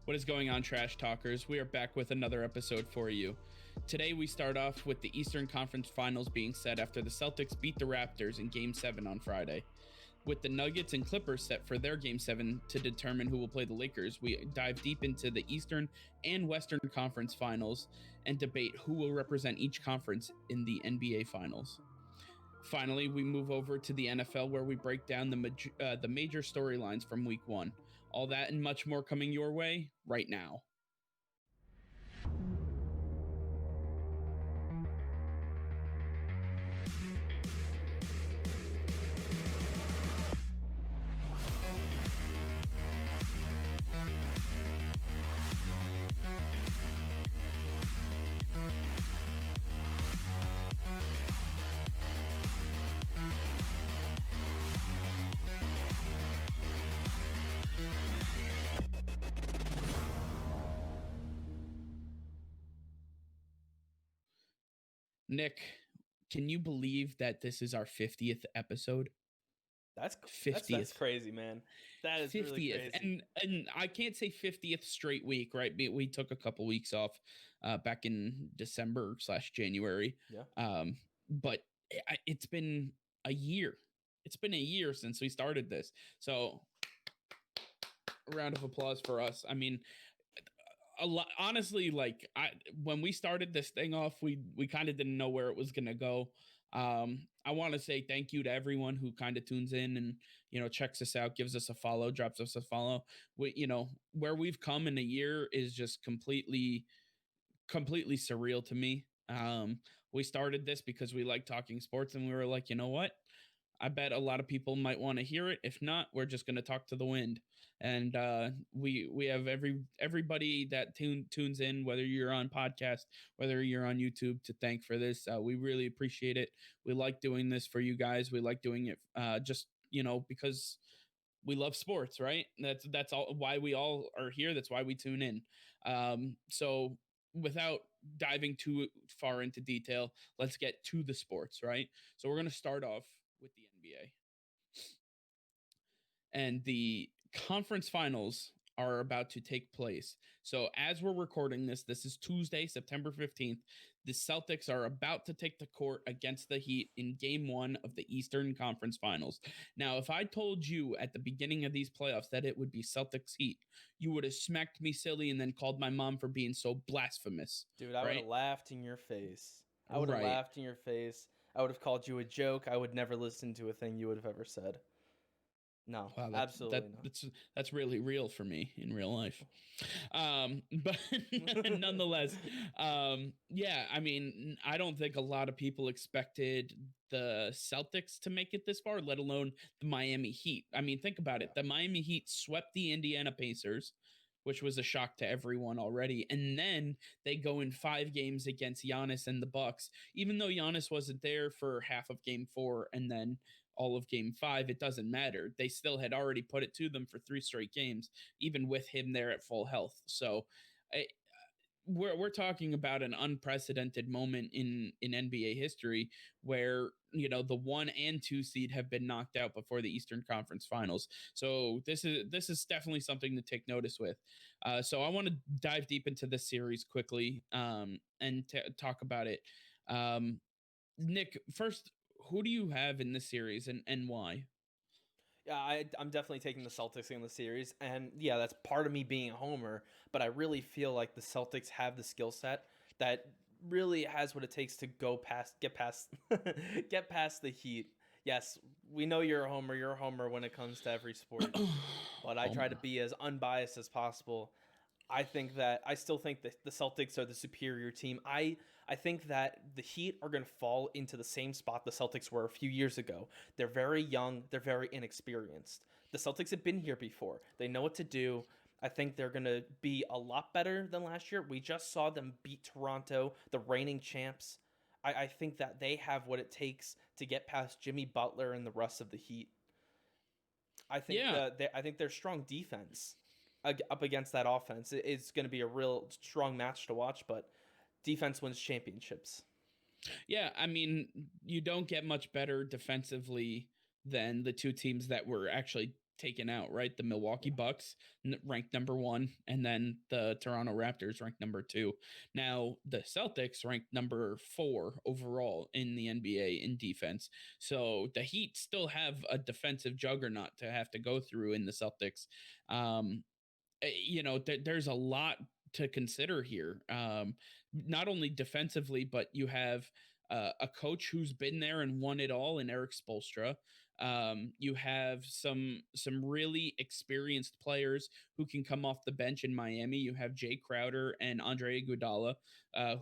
What is going on, Trash Talkers? We are back with another episode for you. Today we start off with the Eastern Conference Finals being set after the Celtics beat the Raptors in Game 7 on Friday. With the Nuggets and Clippers set for their Game 7 to determine who will play the Lakers, we dive deep into the Eastern and Western Conference Finals and debate who will represent each conference in the NBA Finals. Finally, we move over to the NFL where we break down the major storylines from Week 1. All that and much more coming your way right now. Nick, can you believe that this is our 50th episode? That's 50th. That's crazy, man. That is 50th. Really crazy. And I can't say 50th straight week, right? We took a couple weeks off back in December/January. Yeah. But it's been a year. It's been a year since we started this. So a round of applause for us. I mean, a lot, honestly, like when we started this thing off, we kind of didn't know where it was going to go. I want to say thank you to everyone who kind of tunes in and, checks us out, gives us a follow, drops us a follow. Where we've come in a year is just completely surreal to me. We started this because we like talking sports and we were like, you know what? I bet a lot of people might want to hear it. If not, we're just going to talk to the wind. And we have everybody that tunes in, whether you're on podcast, whether you're on YouTube, to thank for this. We really appreciate it. We like doing this for you guys. We like doing it just because we love sports, right? That's all why we all are here. That's why we tune in. So without diving too far into detail, let's get to the sports, right? So we're going to start off with the NBA. And the conference finals are about to take place. So as we're recording this is Tuesday, September 15th. The Celtics are about to take the court against the Heat in Game 1 of the Eastern Conference Finals. Now, if I told you at the beginning of these playoffs that it would be Celtics-Heat, you would have smacked me silly and then called my mom for being so blasphemous. Dude, I would have laughed in your face. I would have laughed in your face. I would have called you a joke. I would never listen to a thing you would have ever said. No, wow, absolutely not. That's really real for me in real life. But nonetheless, yeah, I mean, I don't think a lot of people expected the Celtics to make it this far, let alone the Miami Heat. I mean, think about it. The Miami Heat swept the Indiana Pacers, which was a shock to everyone already. And then they go in 5 games against Giannis and the Bucks. Even though Giannis wasn't there for half of Game 4 and then all of Game 5, it doesn't matter. They still had already put it to them for 3 straight games, even with him there at full health. So we're talking about an unprecedented moment in NBA history where, the 1 and 2 seed have been knocked out before the Eastern Conference Finals. So this is definitely something to take notice with. So I want to dive deep into this series quickly and talk about it. Nick, first, who do you have in this series and why? Yeah, I'm definitely taking the Celtics in the series. And yeah, that's part of me being a homer. But I really feel like the Celtics have the skill set that really has what it takes to get past the Heat. Yes, we know you're a homer. You're a homer when it comes to every sport. But I try to be as unbiased as possible. I still think that the Celtics are the superior team. I think that the Heat are going to fall into the same spot the Celtics were a few years ago. They're very young. They're very inexperienced. The Celtics have been here before. They know what to do. I think they're going to be a lot better than last year. We just saw them beat Toronto, the reigning champs. I think that they have what it takes to get past Jimmy Butler and the rest of the Heat. I think their strong defense up against that offense is going to be a real strong match to watch, but defense wins championships. Yeah, I mean, you don't get much better defensively than the two teams that were actually taken out, right? The Milwaukee Bucks ranked number 1, and then the Toronto Raptors ranked number 2. Now the Celtics ranked number 4 overall in the NBA in defense. So the Heat still have a defensive juggernaut to have to go through in the Celtics. Um, there's a lot to consider here. Not only defensively, but you have a coach who's been there and won it all in Eric Spoelstra. You have some really experienced players who can come off the bench in Miami. You have Jay Crowder and Andre Iguodala,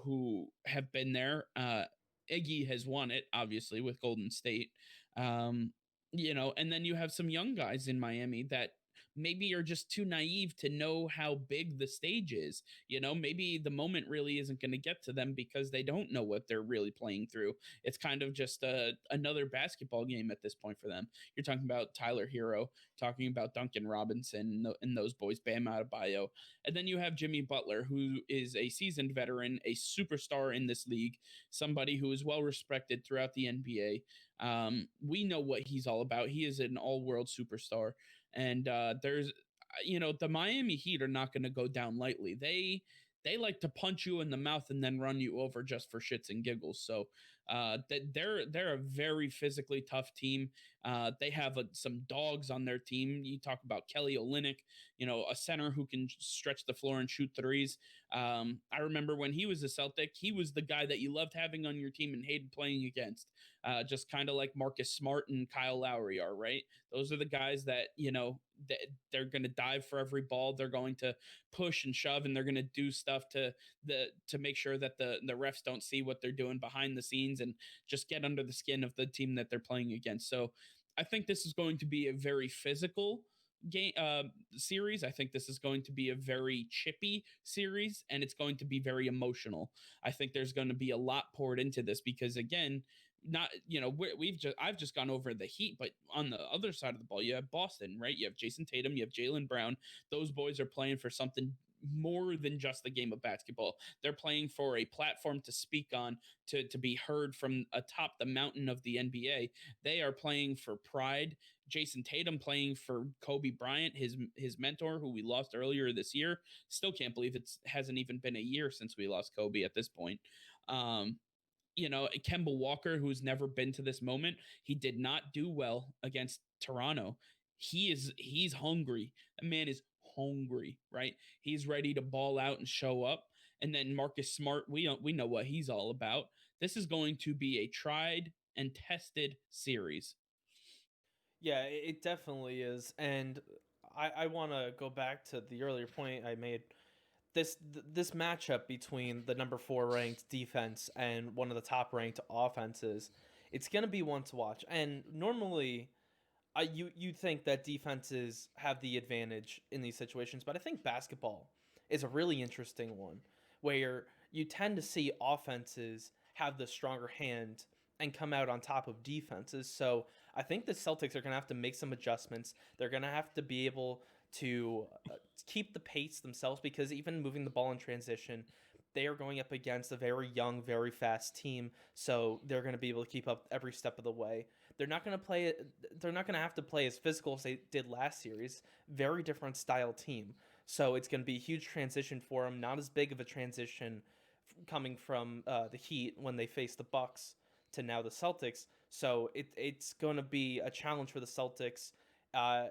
who have been there. Iggy has won it, obviously, with Golden State. And then you have some young guys in Miami that maybe are just too naive to know how big the stage is. Maybe the moment really isn't going to get to them because they don't know what they're really playing through. It's kind of just another basketball game at this point for them. You're talking about Tyler Hero, talking about Duncan Robinson and those boys, Bam Adebayo. And then you have Jimmy Butler, who is a seasoned veteran, a superstar in this league, somebody who is well respected throughout the NBA. We know what he's all about. He is an all-world superstar. And the Miami Heat are not going to go down lightly. They like to punch you in the mouth and then run you over just for shits and giggles. So they're a very physically tough team. They have some dogs on their team. You talk about Kelly Olynyk, a center who can stretch the floor and shoot threes. I remember when he was a Celtic, he was the guy that you loved having on your team and hated playing against. Just kind of like Marcus Smart and Kyle Lowry are, right? Those are the guys that, they're going to dive for every ball. They're going to push and shove, and they're going to do stuff to make sure that the refs don't see what they're doing behind the scenes and just get under the skin of the team that they're playing against. So I think this is going to be a very physical game series. I think this is going to be a very chippy series, and it's going to be very emotional. I think there's going to be a lot poured into this because, again, not I've just gone over the Heat, but on the other side of the ball, you have Boston, right? You have Jason Tatum, you have Jaylen Brown. Those boys are playing for something more than just the game of basketball. They're playing for a platform to speak on, to be heard from atop the mountain of the NBA. They are playing for pride. Jason Tatum playing for Kobe Bryant, his mentor, who we lost earlier this year. Still can't believe it hasn't even been a year since we lost Kobe at this point. Kemba Walker, who's never been to this moment, he did not do well against Toronto. He's hungry. That man is hungry, right? He's ready to ball out and show up. And then Marcus Smart, we know what he's all about. This is going to be a tried and tested series. Yeah, it definitely is. And I want to go back to the earlier point I made. This matchup between the number 4 ranked defense and one of the top ranked offenses, it's going to be one to watch. And normally, you think that defenses have the advantage in these situations, but I think basketball is a really interesting one where you tend to see offenses have the stronger hand and come out on top of defenses. So I think the Celtics are going to have to make some adjustments. They're going to have to be able to keep the pace themselves because even moving the ball in transition, they are going up against a very young, very fast team. So they're going to be able to keep up every step of the way. They're not going to play it. They're not going to have to play as physical as they did last series. Very different style team. So it's going to be a huge transition for them. Not as big of a transition coming from the Heat when they face the Bucks to now the Celtics. So it's going to be a challenge for the Celtics.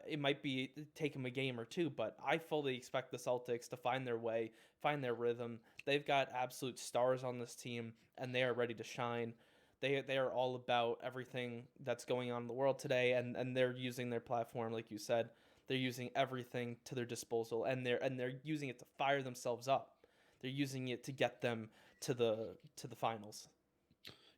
It might be take them a game or two, but I fully expect the Celtics to find their way, find their rhythm. They've got absolute stars on this team, and they are ready to shine. They are all about everything that's going on in the world today, and they're using their platform, like you said. They're using everything to their disposal, and they're using it to fire themselves up. They're using it to get them to the finals.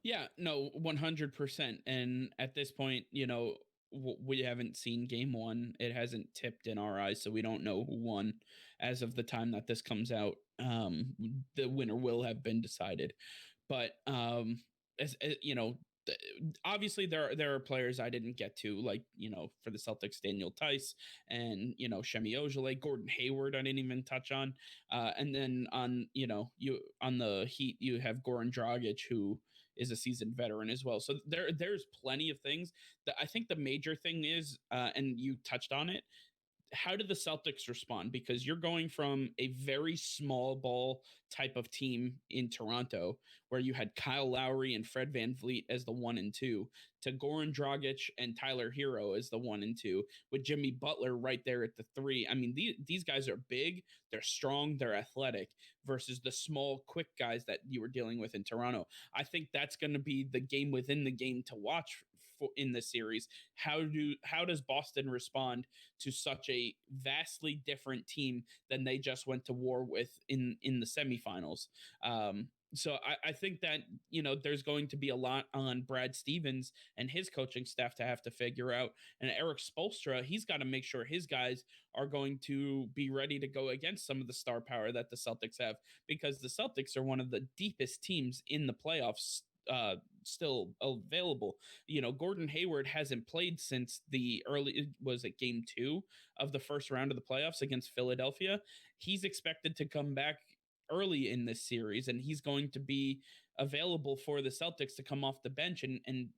Yeah, no, 100%. And at this point, we haven't seen game 1. It hasn't tipped in our eyes, so we don't know who won as of the time that this comes out. The winner will have been decided. But obviously there are players I didn't get to, like, for the Celtics, Daniel Tice and, Shemi Ojale, Gordon Hayward I didn't even touch on. And then on the Heat, you have Goran Dragic, who is a seasoned veteran as well. So there's plenty of things. That I think the major thing is, and you touched on it, how did the Celtics respond? Because you're going from a very small ball type of team in Toronto, where you had Kyle Lowry and Fred VanVleet as the 1 and 2, to Goran Dragic and Tyler Hero as the 1 and 2, with Jimmy Butler right there at the 3. I mean, these guys are big, they're strong, they're athletic, versus the small, quick guys that you were dealing with in Toronto. I think that's going to be the game within the game to watch in this series. How does Boston respond to such a vastly different team than they just went to war with in the semifinals? So I think that, there's going to be a lot on Brad Stevens and his coaching staff to have to figure out. And Eric Spoelstra, he's got to make sure his guys are going to be ready to go against some of the star power that the Celtics have, because the Celtics are one of the deepest teams in the playoffs still available. Gordon Hayward hasn't played since was it game 2 of the first round of the playoffs against Philadelphia. He's expected to come back early in this series, and he's going to be available for the Celtics to come off the bench, and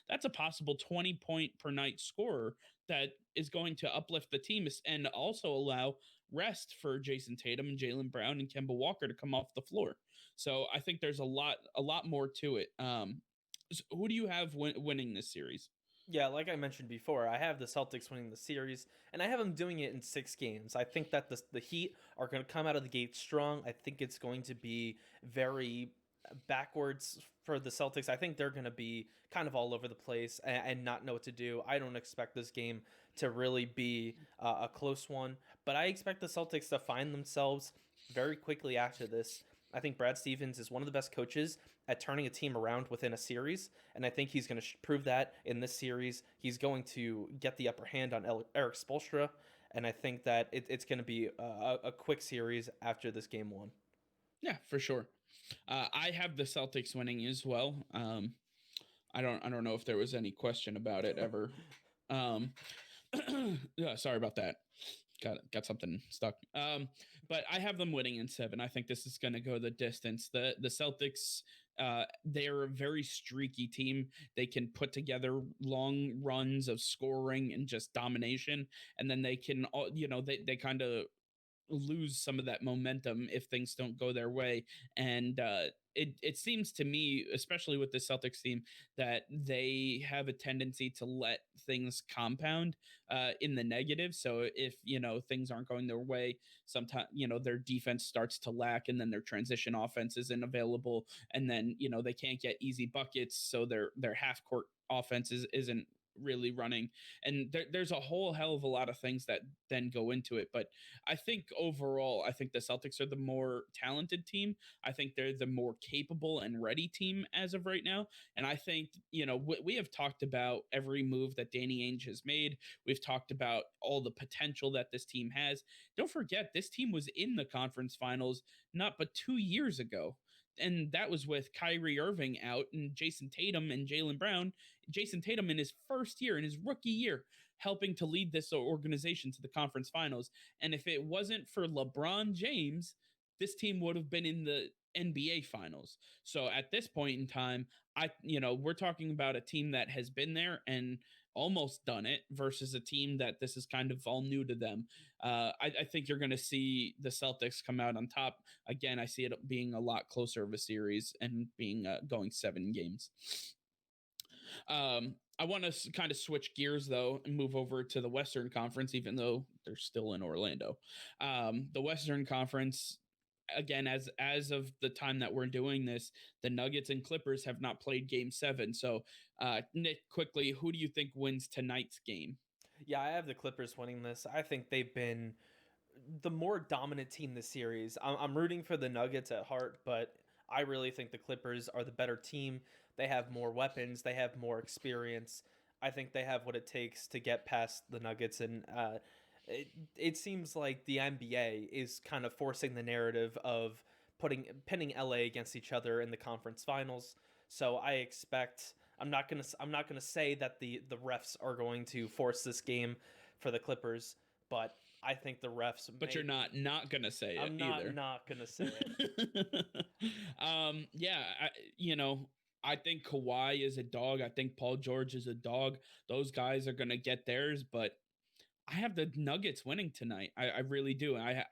that's a possible 20 point per night scorer that is going to uplift the team and also allow rest for Jason Tatum and Jaylen Brown and Kemba Walker to come off the floor. So I think there's a lot more to it. So who do you have winning this series? Yeah, like I mentioned before, I have the Celtics winning the series, and I have them doing it in 6 games. I think that the Heat are going to come out of the gate strong. I think it's going to be very backwards for the Celtics. I think they're going to be kind of all over the place and not know what to do. I don't expect this game to really be a close one, but I expect the Celtics to find themselves very quickly after this. I think Brad Stevens is one of the best coaches at turning a team around within a series, and I think he's going to prove that in this series. He's going to get the upper hand on Eric Spoelstra, and I think that it's going to be a quick series after this game 1. Yeah, for sure. I have the Celtics winning as well. I don't know if there was any question about it ever. Yeah, sorry about that. Got something stuck. But I have them winning in 7. I think this is going to go the distance. The Celtics, they're a very streaky team. They can put together long runs of scoring and just domination, and then they can, they kind of lose some of that momentum if things don't go their way. And it seems to me, especially with the Celtics team, that they have a tendency to let things compound in the negative. So if things aren't going their way, sometimes their defense starts to lack, and then their transition offense isn't available, and then they can't get easy buckets, so their half court offense isn't really running. And there's a whole hell of a lot of things that then go into it. But I think overall, I think the Celtics are the more talented team. I think they're the more capable and ready team as of right now. And I think, we have talked about every move that Danny Ainge has made. We've talked about all the potential that this team has. Don't forget, this team was in the conference finals not but 2 years ago. And that was with Kyrie Irving out and Jason Tatum and Jaylen Brown. Jason Tatum in his first year, in his rookie year, helping to lead this organization to the conference finals. And if it wasn't for LeBron James, this team would have been in the NBA finals. So at this point in time, we're talking about a team that has been there and almost done it versus a team that this is kind of all new to them. I think you're going to see the Celtics come out on top. Again, I see it being a lot closer of a series and being going 7 games. I want to kind of switch gears, though, and move over to the Western Conference, even though they're still in Orlando. The Western Conference, again, as of the time that we're doing this, the Nuggets and Clippers have not played Game 7. So, Nick, quickly, who do you think wins tonight's game? Yeah, I have the Clippers winning this. I think they've been the more dominant team this series. I'm rooting for the Nuggets at heart, but I really think the Clippers are the better team. They have more weapons. They have more experience. I think they have what it takes to get past the Nuggets. And it seems like the NBA is kind of forcing the narrative of pinning LA against each other in the conference finals. So I expect I'm not gonna say that the refs are going to force this game for the Clippers, but I think the refs. But you're not gonna say it. I'm either. not gonna say it. Yeah, I think Kawhi is a dog. I think Paul George is a dog. Those guys are going to get theirs, but I have the Nuggets winning tonight. I really do. I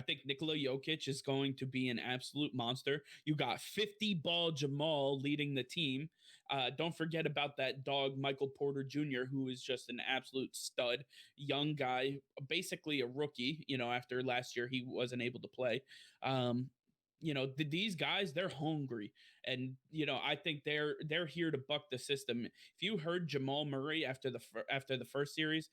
think Nikola Jokic is going to be an absolute monster. You got 50 ball Jamal leading the team. Don't forget about that dog, Michael Porter Jr., who is just an absolute stud, young guy, basically a rookie, after last year he wasn't able to play. These guys, they're hungry. And I think they're here to buck the system. If you heard Jamal Murray after the first series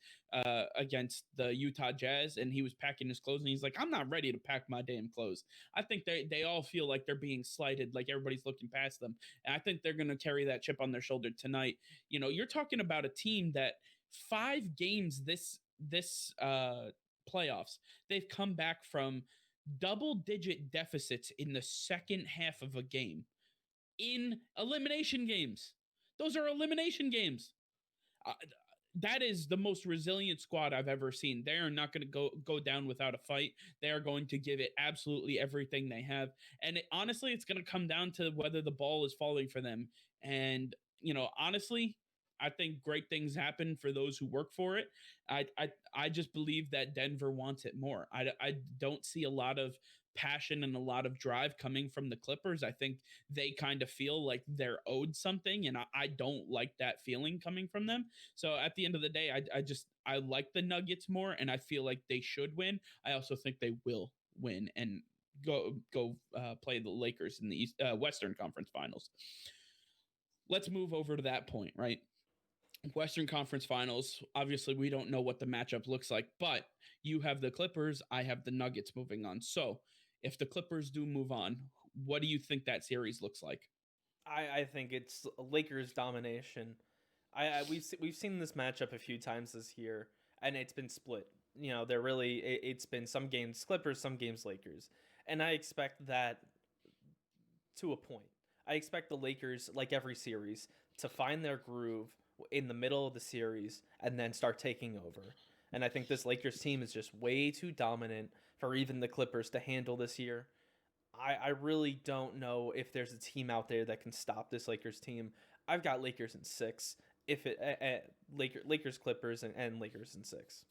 against the Utah Jazz, and he was packing his clothes, and he's like, I'm not ready to pack my damn clothes. I think they all feel like they're being slighted, like everybody's looking past them. And I think they're going to carry that chip on their shoulder tonight. You're talking about a team that 5 games this playoffs, they've come back from double-digit deficits in the second half of a game in elimination games. Those are elimination games. That is the most resilient squad I've ever seen. They are not going to go down without a fight. They are going to give it absolutely everything they have. And honestly, it's going to come down to whether the ball is falling for them. And, honestly, I think great things happen for those who work for it. I just believe that Denver wants it more. I don't see a lot of passion and a lot of drive coming from the Clippers. I think they kind of feel like they're owed something, and I don't like that feeling coming from them. So at the end of the day, I like the Nuggets more, and I feel like they should win. I also think they will win and go play the Lakers in the Western Conference Finals. Let's move over to that point, right? Western Conference Finals. Obviously, we don't know what the matchup looks like, but you have the Clippers, I have the Nuggets moving on. So, if the Clippers do move on, what do you think that series looks like? I think it's Lakers domination. We've seen this matchup a few times this year, and it's been split. It's been some games Clippers, some games Lakers, and I expect that to a point. I expect the Lakers, like every series, to find their groove in the middle of the series and then start taking over. And I think this Lakers team is just way too dominant for even the Clippers to handle this year. I really don't know if there's a team out there that can stop this Lakers team. I've got Lakers in 6. Lakers, Clippers, and Lakers in 6.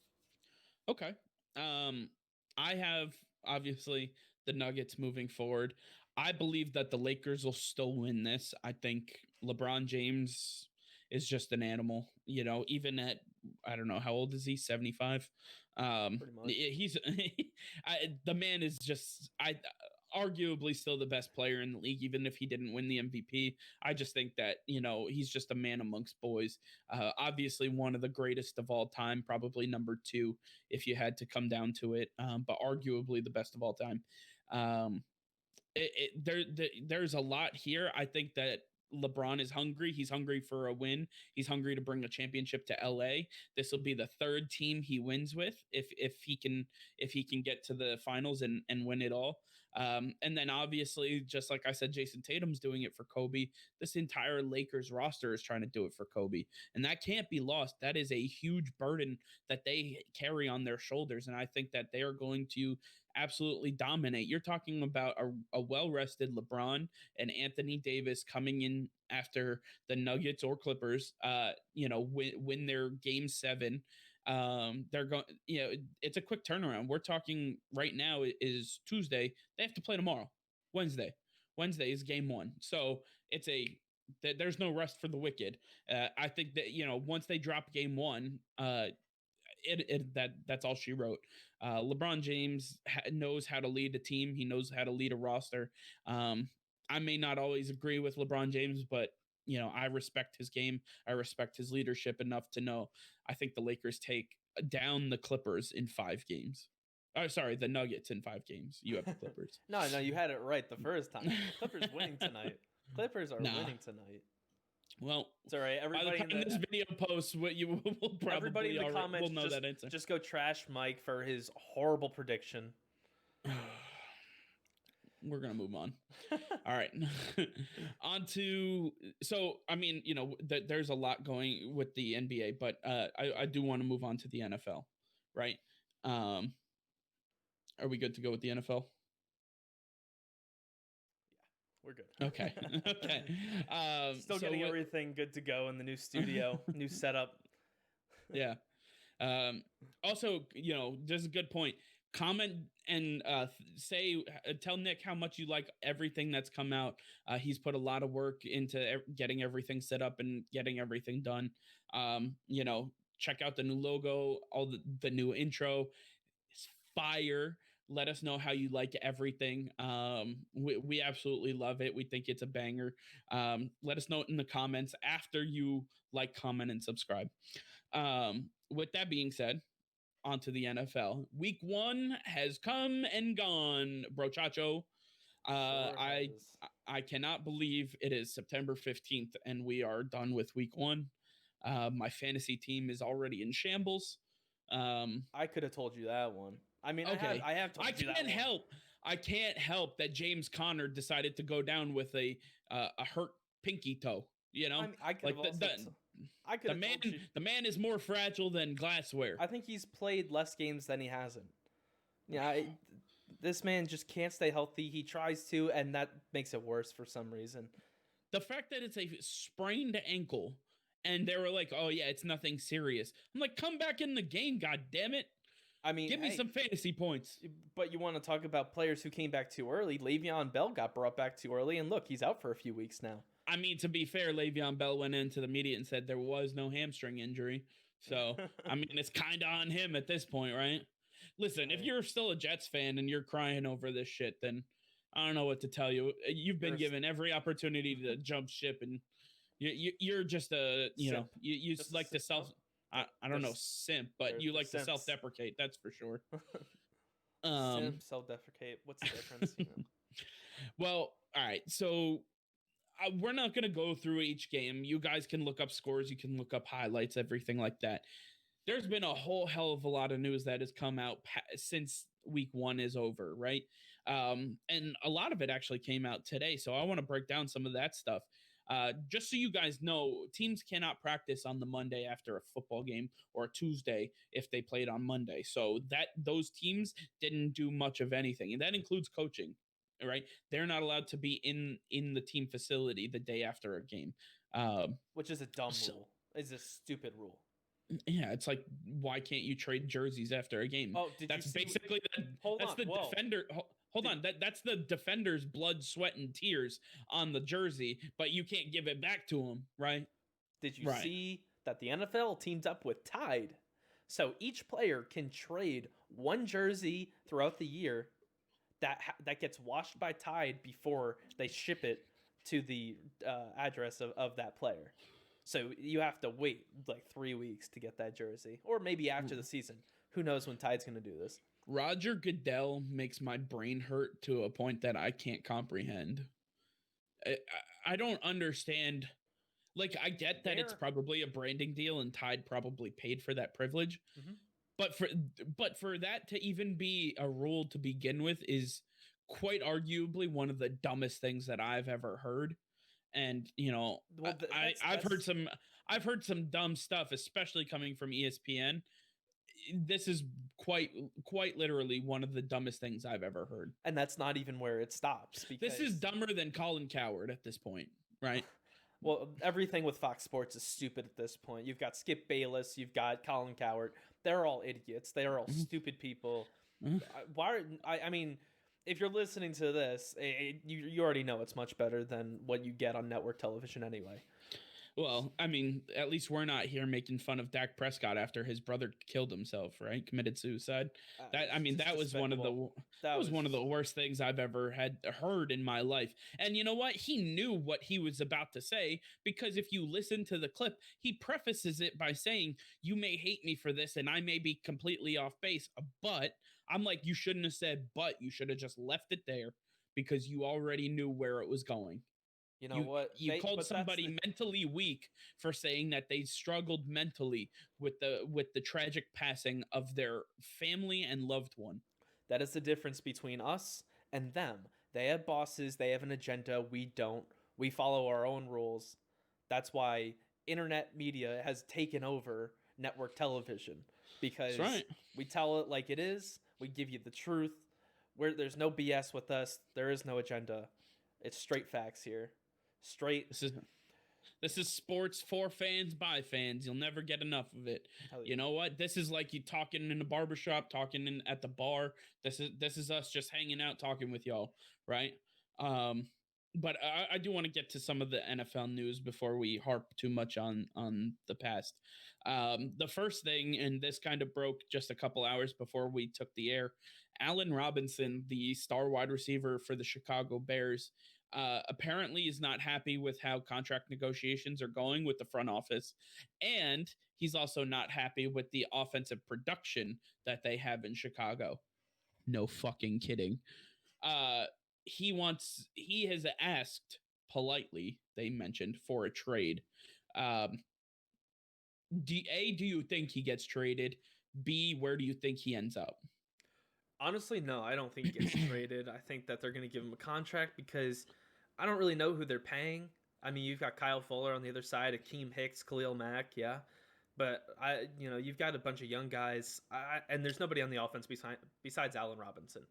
Okay. I have obviously the Nuggets moving forward. I believe that the Lakers will still win this. I think LeBron James is just an animal, even at, I don't know, how old is he? 75. Pretty much. He's the man is just, arguably still the best player in the league, even if he didn't win the MVP. I just think that, he's just a man amongst boys. Obviously one of the greatest of all time, probably number 2 if you had to come down to it, but arguably the best of all time. There's a lot here. I think that LeBron is hungry. He's hungry for a win. He's hungry to bring a championship to LA. This will be the 3rd team he wins with if he can get to the finals and win it all. And then obviously, just like I said, Jason Tatum's doing it for Kobe. This entire Lakers roster is trying to do it for Kobe. And that can't be lost. That is a huge burden that they carry on their shoulders. And I think that they are going to absolutely dominate. You're talking about a well-rested LeBron and Anthony Davis coming in after the Nuggets or Clippers, win their game 7. They're going, it's a quick turnaround. We're talking right now is Tuesday. They have to play tomorrow, Wednesday. Wednesday is game 1. So there's no rest for the wicked. I think that, once they drop game 1, that's all she wrote. LeBron James knows how to lead a team. He knows how to lead a roster. I may not always agree with LeBron James, but I respect his game. I respect his leadership enough to know I think the Lakers take down the Clippers in 5 games. Oh, sorry, the Nuggets in 5 games. You have the Clippers. No, you had it right the first time. Clippers winning tonight. Clippers are winning tonight. Well, it's all right. Everybody by the time this video posts, what you will probably everybody in the comments will know that answer. Just go trash Mike for his horrible prediction. We're gonna move on. All right, on to there's a lot going with the NBA, but I do want to move on to the NFL, right? Are we good to go with the NFL? We're good. Okay. Okay. Still getting everything good to go in the new studio, new setup. Yeah. Also, there's a good point. Comment and tell Nick how much you like everything that's come out. He's put a lot of work into getting everything set up and getting everything done. Check out the new logo, all the new intro. It's fire. Let us know how you like everything. We absolutely love it. We think it's a banger. Let us know in the comments after you like, comment, and subscribe. With that being said, onto the NFL. Week 1 has come and gone, brochacho. I cannot believe it is September 15th and we are done with week 1. My fantasy team is already in shambles. I could have told you that one. I mean, okay. I have told you that one. I can't help that James Conner decided to go down with a hurt pinky toe. The man is more fragile than glassware. I think he's played less games than he hasn't. This man just can't stay healthy. He tries to, and that makes it worse for some reason. The fact that it's a sprained ankle, and they were like, "Oh yeah, it's nothing serious." I'm like, "Come back in the game, god damn it!" I mean, give me some fantasy points. But you want to talk about players who came back too early? Le'Veon Bell got brought back too early, and look, he's out for a few weeks now. I mean, to be fair, Le'Veon Bell went into the media and said there was no hamstring injury. So, I mean, it's kind of on him at this point, right? Listen, if you're still a Jets fan and you're crying over this shit, then I don't know what to tell you. You've been given every opportunity to jump ship, and you're just you just like to self. I don't know, simp, but you like to self-deprecate. That's for sure. Simp, self-deprecate. What's the difference? Well, all right. So we're not going to go through each game. You guys can look up scores. You can look up highlights, everything like that. There's been a whole hell of a lot of news that has come out since week 1 is over, right? And a lot of it actually came out today. So I want to break down some of that stuff. Just so you guys know, teams cannot practice on the Monday after a football game or a Tuesday if they played on Monday. So those teams didn't do much of anything. And that includes coaching, right? They're not allowed to be in the team facility the day after a game. Which is a dumb rule. It's a stupid rule. Yeah, it's like, why can't you trade jerseys after a game? Oh, that's basically defender. Hold on, that's the defender's blood, sweat, and tears on the jersey, but you can't give it back to him, right? Did you see that the NFL teamed up with Tide? So each player can trade one jersey throughout the year that gets washed by Tide before they ship it to the address of that player. So you have to wait like 3 weeks to get that jersey, or maybe after the season. Who knows when Tide's going to do this? Roger Goodell makes my brain hurt to a point that I can't comprehend. I don't understand. Like, I get that it's probably a branding deal and Tide probably paid for that privilege. Mm-hmm. But for that to even be a rule to begin with is quite arguably one of the dumbest things that I've ever heard. And I've heard some dumb stuff, especially coming from ESPN. This is quite literally one of the dumbest things I've ever heard. And that's not even where it stops. This is dumber than Colin Cowherd at this point, right? Well, everything with Fox Sports is stupid at this point. You've got Skip Bayless, you've got Colin Cowherd. They're all idiots. They are all stupid people. I mean, if you're listening to this, you already know it's much better than what you get on network television anyway. Well, I mean, at least we're not here making fun of Dak Prescott after his brother killed himself, right? Committed suicide. That was one of the worst things I've ever heard in my life. And you know what? He knew what he was about to say, because if you listen to the clip, he prefaces it by saying, "You may hate me for this, and I may be completely off base, but..." I'm like, you shouldn't have said "but." You should have just left it there, because you already knew where it was going. You know what? You called somebody mentally weak for saying that they struggled mentally with the tragic passing of their family and loved one. That is the difference between us and them. They have bosses. They have an agenda. We don't. We follow our own rules. That's why internet media has taken over network television, because we tell it like it is. We give you the truth. There's no BS with us. There is no agenda. It's straight facts here. Straight. This is sports for fans by fans. You'll never get enough of it. Hell yeah. You know what? This is like you talking in a barbershop, talking at the bar. This is us just hanging out, talking with y'all, right? But I do want to get to some of the NFL news before we harp too much on the past. The first thing, and this kind of broke just a couple hours before we took the air. Allen Robinson, the star wide receiver for the Chicago Bears, apparently is not happy with how contract negotiations are going with the front office, and he's also not happy with the offensive production that they have in Chicago. No fucking kidding. He has asked politely, they mentioned, for a trade. Do you think he gets traded? B, where do you think he ends up? Honestly, no, I don't think he gets traded. I think that they're going to give him a contract because I don't really know who they're paying. I mean, you've got Kyle Fuller on the other side, Akeem Hicks, Khalil Mack, yeah. But you've got a bunch of young guys, and there's nobody on the offense besides Allen Robinson.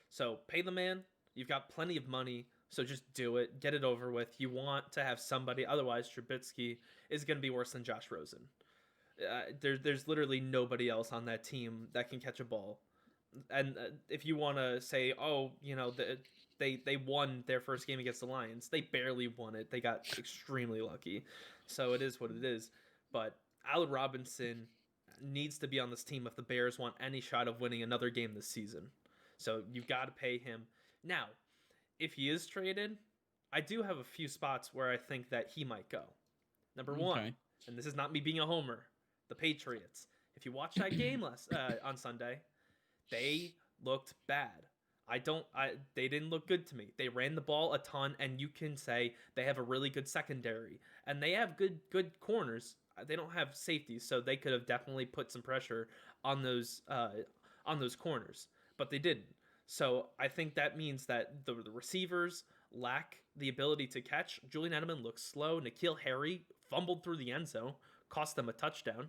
So pay the man. You've got plenty of money, so just do it. Get it over with. You want to have somebody. Otherwise, Trubisky is going to be worse than Josh Rosen. There's literally nobody else on that team that can catch a ball. And if you want to say, they won their first game against the Lions, they barely won it. They got extremely lucky. So it is what it is. But Allen Robinson needs to be on this team if the Bears want any shot of winning another game this season. So you've got to pay him. Now, if he is traded, I do have a few spots where I think that he might go. Number one, and this is not me being a homer, the Patriots. If you watch that game on Sunday, they looked bad. They didn't look good to me. They ran the ball a ton, and you can say they have a really good secondary, and they have good corners. They don't have safeties, so they could have definitely put some pressure on those corners, but they didn't. So I think that means that the receivers lack the ability to catch. Julian Edelman looks slow. N'Keal Harry fumbled through the end zone, cost them a touchdown.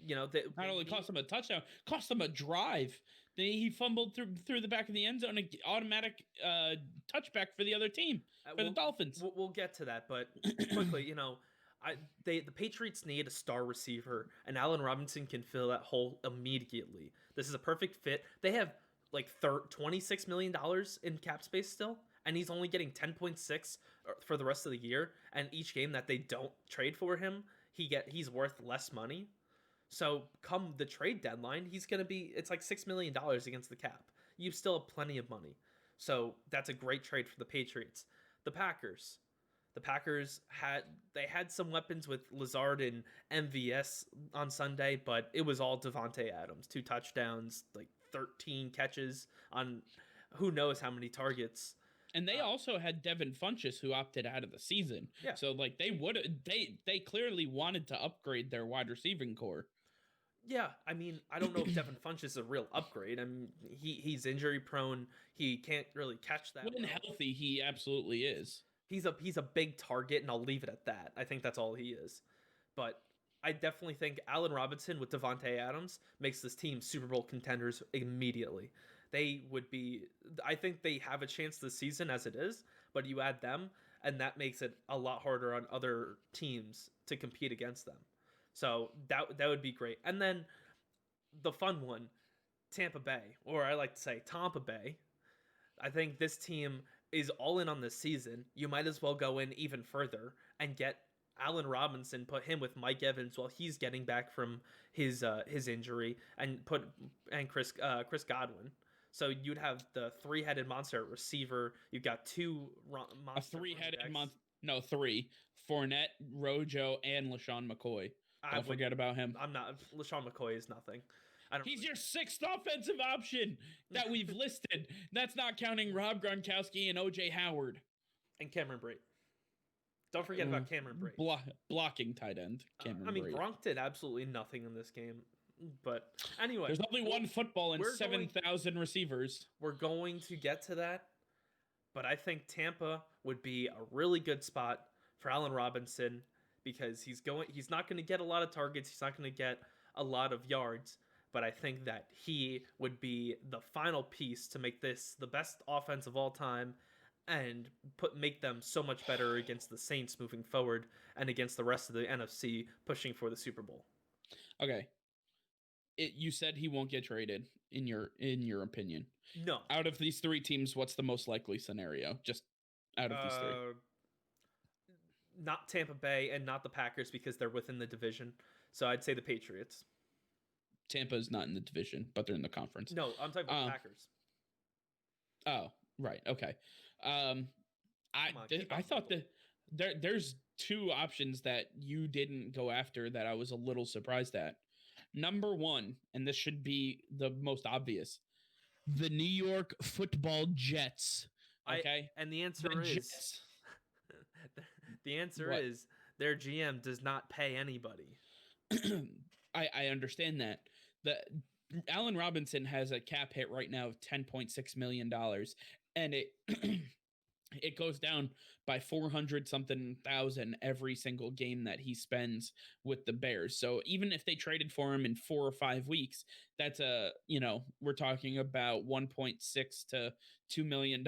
Not only cost them a touchdown, cost them a drive. He fumbled through the back of the end zone, an automatic touchback for the other team, for the Dolphins. We'll get to that, but quickly, the Patriots need a star receiver, and Allen Robinson can fill that hole immediately. This is a perfect fit. They have like $26 million in cap space still, and he's only getting 10.6 for the rest of the year. And each game that they don't trade for him, he's worth less money. So come the trade deadline, it's like $6 million against the cap. You still have plenty of money. So that's a great trade for the Patriots. The Packers had some weapons with Lazard and MVS on Sunday, but it was all Devontae Adams. 2 touchdowns, like 13 catches on who knows how many targets. And they also had Devin Funchess, who opted out of the season. Yeah. So like they clearly wanted to upgrade their wide receiving core. Yeah, I mean, I don't know if Devin Funchess is a real upgrade. I mean, he's injury prone. He can't really catch that. When healthy, he absolutely is. He's a big target, and I'll leave it at that. I think that's all he is. But I definitely think Allen Robinson with Devontae Adams makes this team Super Bowl contenders immediately. I think they have a chance this season as it is, but you add them, and that makes it a lot harder on other teams to compete against them. So that would be great. And then the fun one, Tampa Bay, or I like to say Tampa Bay. I think this team is all in on this season. You might as well go in even further and get Allen Robinson, put him with Mike Evans while he's getting back from his injury, and Chris Godwin. So you'd have the 3-headed monster at receiver. You've got 2 monster. A 3-headed monster. No, 3. Fournette, Rojo, and LaShawn McCoy. Don't forget about him. LaShawn McCoy is nothing. He's your 6th offensive option that we've listed. That's not counting Rob Gronkowski and OJ Howard. And Cameron Brate. Don't forget about Cameron Brate. Blocking tight end. Brate. Gronk did absolutely nothing in this game. But anyway. There's only one football and 7,000 receivers. We're going to get to that. But I think Tampa would be a really good spot for Allen Robinson because he's not going to get a lot of targets. He's not going to get a lot of yards. But I think that he would be the final piece to make this the best offense of all time. and make them so much better against the Saints moving forward and against the rest of the NFC pushing for the Super Bowl. Okay. You said he won't get traded in your opinion. No. Out of these three teams, what's the most likely scenario? Just out of these three. Not Tampa Bay and not the Packers because they're within the division. So I'd say the Patriots. Tampa's not in the division, but they're in the conference. No, I'm talking about the Packers. Oh, right. Okay. I thought that there's two options that you didn't go after that I was a little surprised at. Number one, and this should be the most obvious, the New York Football Jets. Okay, and the answer is the answer is their GM does not pay anybody. I understand that. Allen Robinson has a cap hit right now of $10.6 million, and it goes down by 400 something thousand every single game that he spends with the Bears. So even if they traded for him in 4 or 5 weeks, that's we're talking about 1.6 to $2 million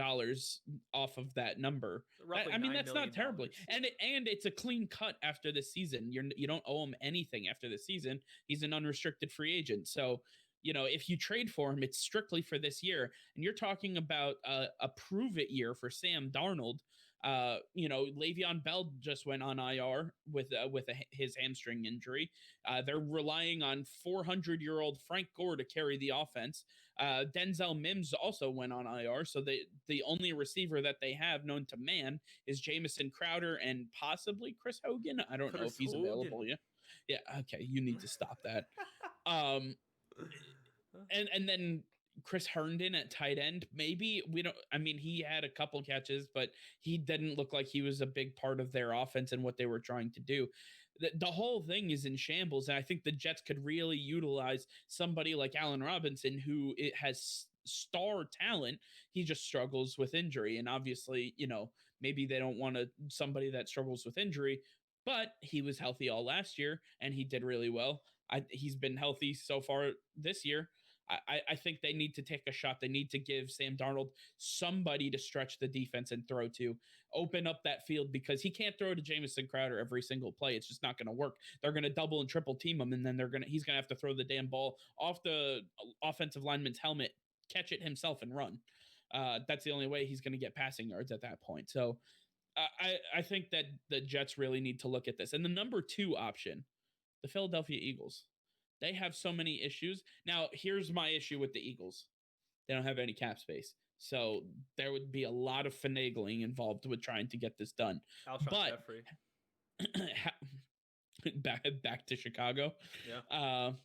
off of that number. That's not terribly. And it's a clean cut after this season. You don't owe him anything after the season. He's an unrestricted free agent. So, if you trade for him, it's strictly for this year. And you're talking about a prove-it year for Sam Darnold. Le'Veon Bell just went on IR with his hamstring injury. They're relying on 400-year-old Frank Gore to carry the offense. Denzel Mims also went on IR, so the only receiver that they have known to man is Jamison Crowder and possibly Chris Hogan. I don't know if he's available yet. Yeah, okay, you need to stop that. And then Chris Herndon at tight end, maybe he had a couple catches, but he didn't look like he was a big part of their offense and what they were trying to do. The whole thing is in shambles. And I think the Jets could really utilize somebody like Allen Robinson, who has star talent. He just struggles with injury. And obviously, maybe they don't want somebody that struggles with injury, but he was healthy all last year and he did really well. He's been healthy so far this year. I think they need to take a shot. They need to give Sam Darnold somebody to stretch the defense and throw to, open up that field, because he can't throw to Jamison Crowder every single play. It's just not going to work. They're going to double and triple team him, and then he's going to have to throw the damn ball off the offensive lineman's helmet, catch it himself, and run. That's the only way he's going to get passing yards at that point. So I think that the Jets really need to look at this. And the number two option, the Philadelphia Eagles. They have so many issues. Now, here's my issue with the Eagles. They don't have any cap space. So there would be a lot of finagling involved with trying to get this done. Alshon Jeffrey. back to Chicago. Yeah. I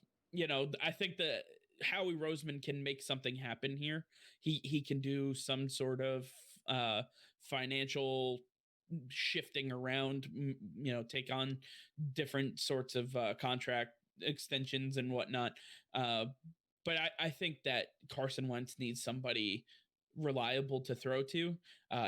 think that Howie Roseman can make something happen here. He can do some sort of financial shifting around, take on different sorts of contract extensions and whatnot. But I think that Carson Wentz needs somebody reliable to throw to.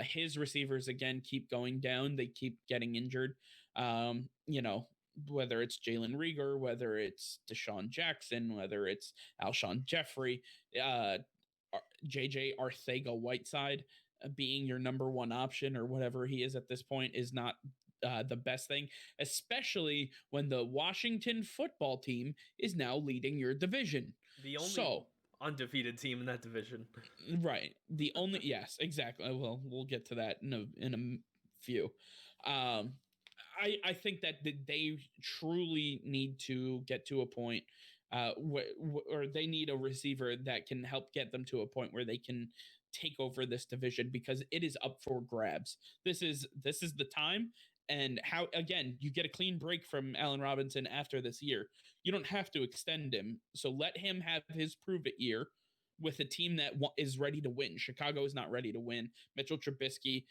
His receivers, again, keep going down. They keep getting injured. Whether it's Jalen Reagor, whether it's Deshaun Jackson, whether it's Alshon Jeffrey, JJ Arcega-Whiteside being your number one option or whatever he is at this point is not the best thing, especially when the Washington football team is now leading your division. The only undefeated team in that division. Right. The only, yes, exactly. Well, we'll get to that in a few. I think that they truly need to get to a point or they need a receiver that can help get them to a point where they can take over this division, because it is up for grabs. This is the time. And how, again, you get a clean break from Allen Robinson after this year. You don't have to extend him. So let him have his prove-it year with a team that is ready to win. Chicago is not ready to win. Mitchell Trubisky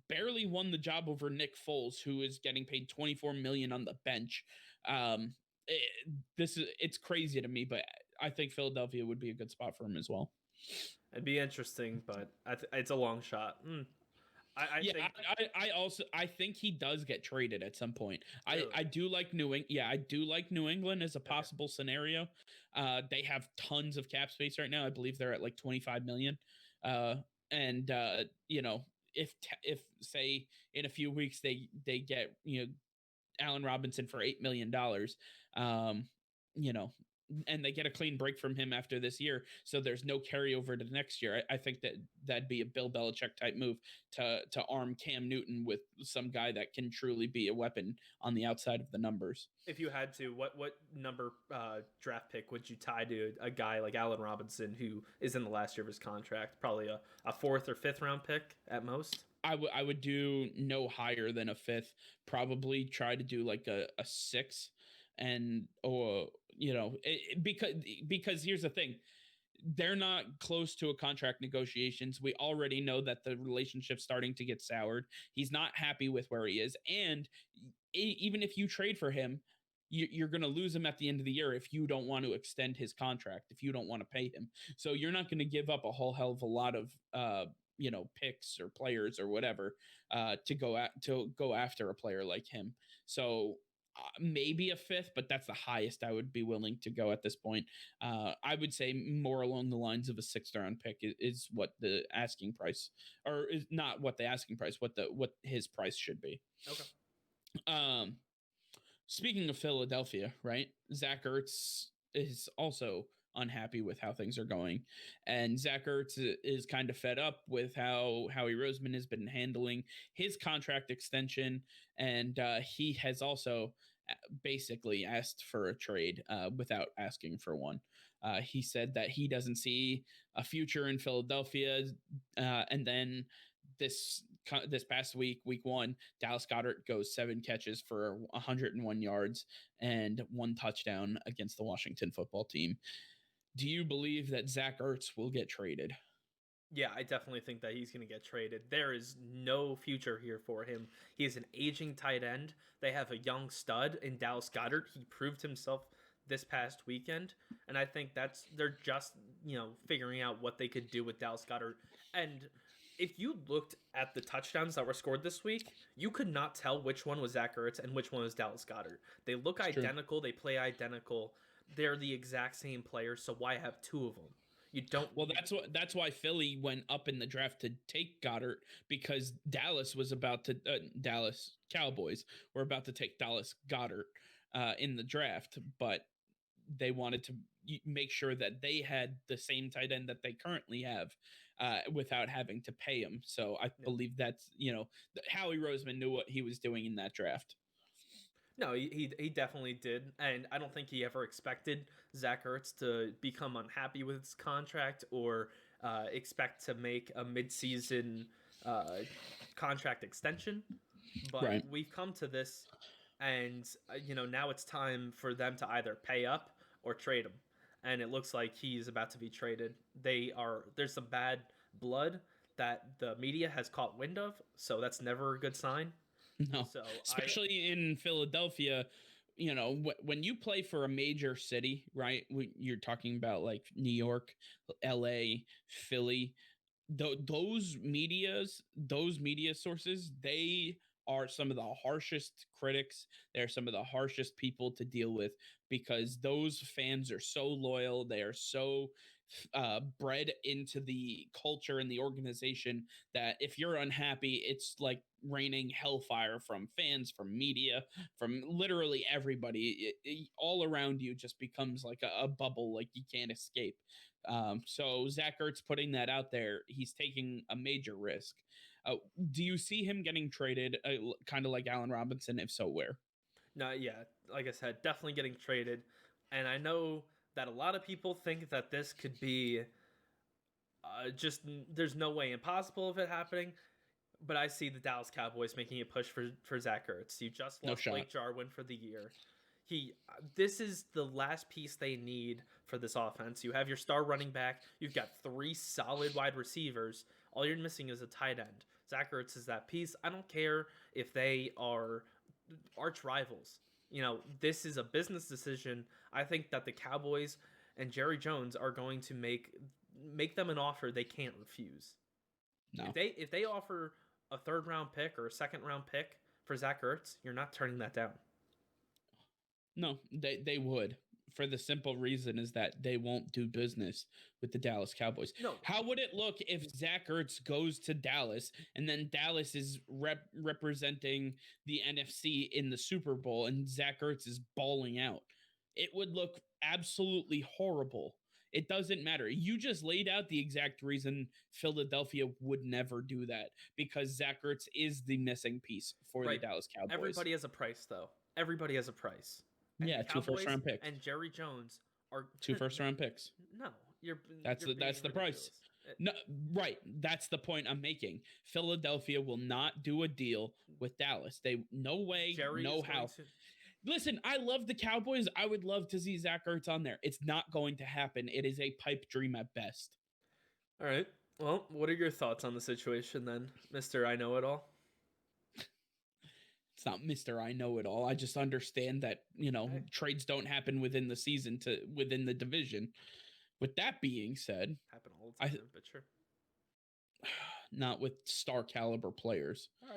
barely won the job over Nick Foles, who is getting paid $24 million on the bench. It's crazy to me, but I think Philadelphia would be a good spot for him as well. It'd be interesting, but it's a long shot. I think he does get traded at some point. Really? I do like New England as a possible scenario. They have tons of cap space right now. I believe they're at like 25 million. if say in a few weeks they get Allen Robinson for $8 million, um, you know, and they get a clean break from him after this year, so there's no carryover to next year. I think that'd be a Bill Belichick type move to arm Cam Newton with some guy that can truly be a weapon on the outside of the numbers. If you had to, what number draft pick would you tie to a guy like Allen Robinson, who is in the last year of his contract? Probably a fourth or fifth round pick at most. I would do no higher than a fifth. Probably try to do like a six, and because here's the thing, they're not close to a contract negotiations. We already know that the relationship's starting to get soured. He's not happy with where he is, and even if you trade for him, you're going to lose him at the end of the year if you don't want to extend his contract, if you don't want to pay him. So you're not going to give up a whole hell of a lot of picks or players or whatever to go after a player like him. So maybe a fifth, but that's the highest I would be willing to go at this point. I would say more along the lines of a sixth round pick is what the asking price, or is not what the asking price, what his price should be. Okay. Speaking of Philadelphia, right? Zach Ertz is also unhappy with how things are going, and Zach Ertz is kind of fed up with how Howie Roseman has been handling his contract extension, and he has also basically asked for a trade without asking for one. He said that he doesn't see a future in Philadelphia, and then this past week 1, Dallas Goedert goes 7 catches for 101 yards and 1 touchdown against the Washington football team. Do you believe that Zach Ertz will get traded? Yeah, I definitely think that he's going to get traded. There is no future here for him. He is an aging tight end. They have a young stud in Dallas Goedert. He proved himself this past weekend, and I think they're just, figuring out what they could do with Dallas Goedert. And if you looked at the touchdowns that were scored this week, you could not tell which one was Zach Ertz and which one was Dallas Goedert. They look identical. They play identical. They're the exact same player, so why have 2 of them? You don't. Well, that's why Philly went up in the draft to take Goddard, because Dallas Cowboys were about to take Dallas Goedert in the draft, but they wanted to make sure that they had the same tight end that they currently have without having to pay him. So I believe that's, Howie Roseman knew what he was doing in that draft. No, he definitely did, and I don't think he ever expected Zach Ertz to become unhappy with his contract or expect to make a midseason contract extension. But We've come to this, and now it's time for them to either pay up or trade him, and it looks like he's about to be traded. There's some bad blood that the media has caught wind of, so that's never a good sign. No, so especially in Philadelphia, when you play for a major city, right? You're talking about like New York, LA, Philly. Those media sources, they are some of the harshest critics. They're some of the harshest people to deal with, because those fans are so loyal. They are so bred into the culture and the organization that if you're unhappy, it's like raining hellfire from fans, from media, from literally everybody. All around you just becomes like a bubble, like you can't escape. So Zach Ertz putting that out there, he's taking a major risk. Do you see him getting traded, kind of like Allen Robinson? If so, where? No, yeah, like I said, definitely getting traded. And I know that a lot of people think that this could be there's no way impossible of it happening. But I see the Dallas Cowboys making a push for Zach Ertz. You just lost Blake Jarwin for the year. This is the last piece they need for this offense. You have your star running back. You've got 3 solid wide receivers. All you're missing is a tight end. Zach Ertz is that piece. I don't care if they are arch rivals. This is a business decision. I think that the Cowboys and Jerry Jones are going to make them an offer they can't refuse. No. If they offer a 3rd round pick or a 2nd round pick for Zach Ertz, you're not turning that down. No, they would, for the simple reason is that they won't do business with the Dallas Cowboys. No. How would it look if Zach Ertz goes to Dallas and then Dallas is representing the NFC in the Super Bowl and Zach Ertz is balling out? It would look absolutely horrible. It doesn't matter. You just laid out the exact reason Philadelphia would never do that, because Zach Ertz is the missing piece for the Dallas Cowboys. Everybody has a price, though. Everybody has a price. And yeah, Cowboys 2 first-round picks. And Jerry Jones are 2 first-round picks. No, that's the price. No, right. That's the point I'm making. Philadelphia will not do a deal with Dallas. They no way, no how. Listen, I love the Cowboys. I would love to see Zach Ertz on there. It's not going to happen. It is a pipe dream at best. All right. Well, what are your thoughts on the situation then, Mr. I Know It All? It's not Mr. I Know It All. I just understand that, trades don't happen within the season within the division. With that being said, happen all the time, but sure. Not with star caliber players. All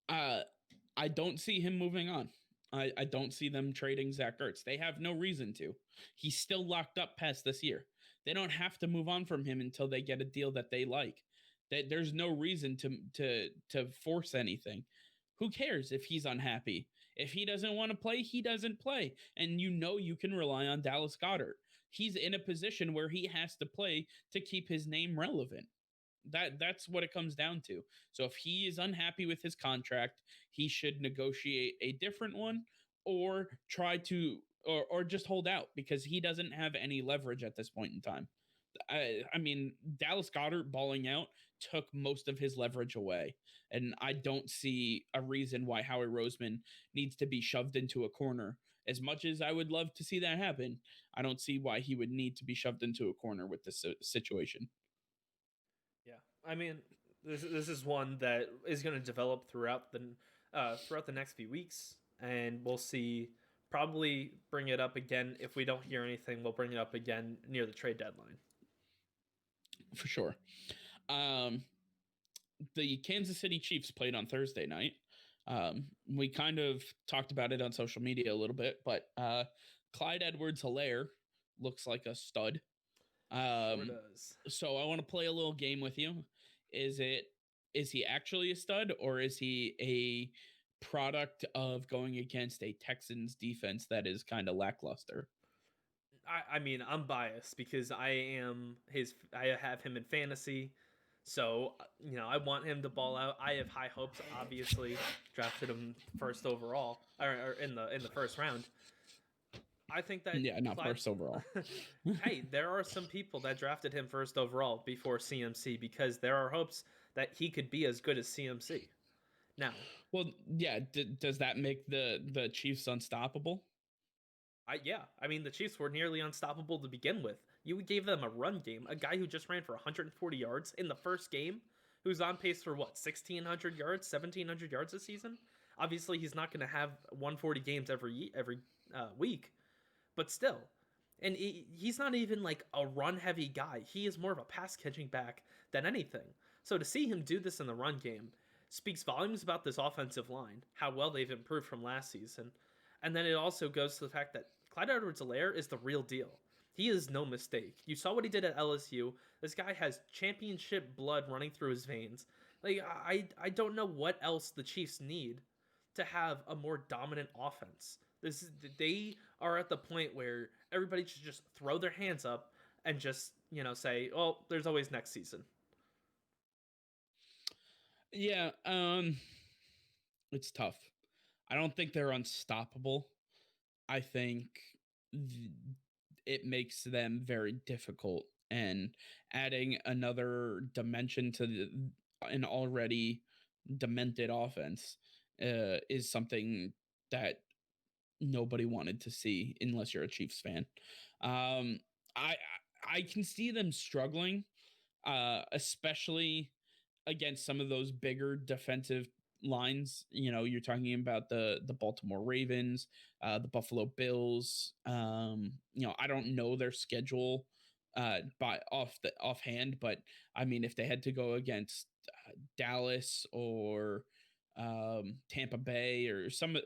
right. I don't see him moving on. I don't see them trading Zach Ertz. They have no reason to. He's still locked up past this year. They don't have to move on from him until they get a deal that they like. There's no reason to force anything. Who cares if he's unhappy? If he doesn't want to play, he doesn't play. And you can rely on Dallas Goedert. He's in a position where he has to play to keep his name relevant. That's what it comes down to. So if he is unhappy with his contract, he should negotiate a different one or try to or just hold out, because he doesn't have any leverage at this point in time. I mean, Dallas Goedert balling out took most of his leverage away, and I don't see a reason why Howie Roseman needs to be shoved into a corner. As much as I would love to see that happen, I don't see why he would need to be shoved into a corner with this situation. Yeah, I mean, this is one that is going to develop throughout the next few weeks, and we'll see. Probably bring it up again if we don't hear anything. We'll bring it up again near the trade deadline. For sure. The Kansas City Chiefs played on Thursday night. We kind of talked about it on social media a little bit, but Clyde Edwards-Helaire looks like a stud. Sure does. So I want to play a little game with you. Is he actually a stud, or is he a product of going against a Texans defense that is kind of lackluster? I mean, I'm biased because I have him in fantasy. So, I want him to ball out. I have high hopes, obviously. Drafted him first overall, or in the first round. I think that... Yeah, not first overall. Hey, there are some people that drafted him first overall before CMC because there are hopes that he could be as good as CMC. Now... Well, yeah, does that make the Chiefs unstoppable? Yeah. I mean, the Chiefs were nearly unstoppable to begin with. You gave them a run game, a guy who just ran for 140 yards in the first game, who's on pace for, 1,600 yards, 1,700 yards this season? Obviously, he's not going to have 140 games every week, but still. And he's not even like a run-heavy guy. He is more of a pass-catching back than anything. So to see him do this in the run game speaks volumes about this offensive line, how well they've improved from last season. And then it also goes to the fact that Clyde Edwards-Helaire is the real deal. He is no mistake. You saw what he did at LSU. This guy has championship blood running through his veins. Like, I don't know what else the Chiefs need to have a more dominant offense. They are at the point where everybody should just throw their hands up and just, say, well, there's always next season. Yeah, it's tough. I don't think they're unstoppable. I think it makes them very difficult, and adding another dimension to an already demented offense is something that nobody wanted to see unless you're a Chiefs fan. I can see them struggling, especially against some of those bigger defensive lines. You're talking about the Baltimore Ravens, the Buffalo Bills. I don't know their schedule by offhand, but I mean, if they had to go against Dallas or Tampa Bay or some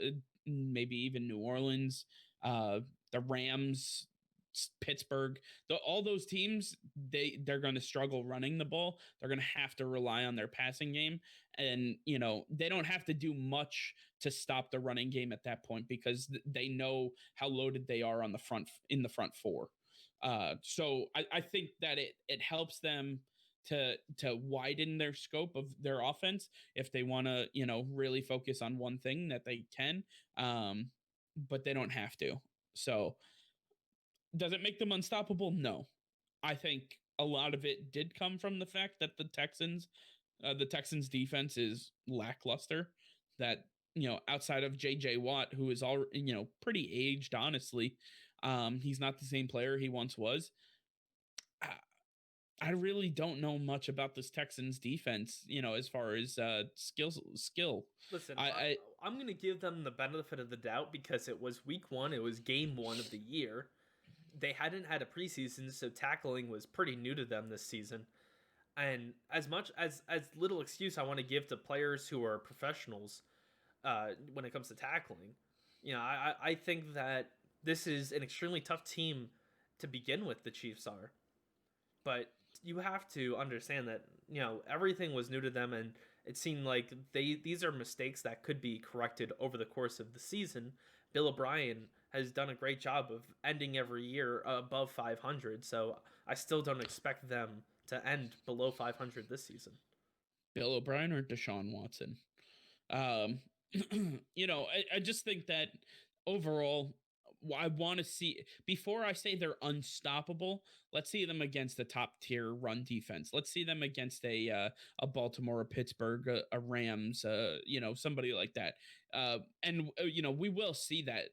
maybe even New Orleans, the Rams, Pittsburgh, all those teams, they're going to struggle running the ball. They're going to have to rely on their passing game, and they don't have to do much to stop the running game at that point because they know how loaded they are on the front four. So I think that it helps them to widen their scope of their offense if they want to really focus on one thing that they can, but they don't have to. So does it make them unstoppable? No. I think a lot of it did come from the fact that the Texans defense is lackluster. That outside of J.J. Watt, who is all pretty aged, honestly, he's not the same player he once was. I really don't know much about this Texans defense, as far as skill. Listen, I'm going to give them the benefit of the doubt because it was week 1. It was game 1 of the year. They hadn't had a preseason, so tackling was pretty new to them this season. And as much as little excuse I want to give to players who are professionals when it comes to tackling, I think that this is an extremely tough team to begin with, the Chiefs are. But you have to understand that, everything was new to them, and it seemed like these are mistakes that could be corrected over the course of the season. Bill O'Brien has done a great job of ending every year above 500, so I still don't expect them to end below 500 this season. Bill O'Brien or Deshaun Watson? I just think that overall, I want to see, before I say they're unstoppable, let's see them against a top tier run defense. Let's see them against a Baltimore, a Pittsburgh, a Rams, somebody like that. We will see that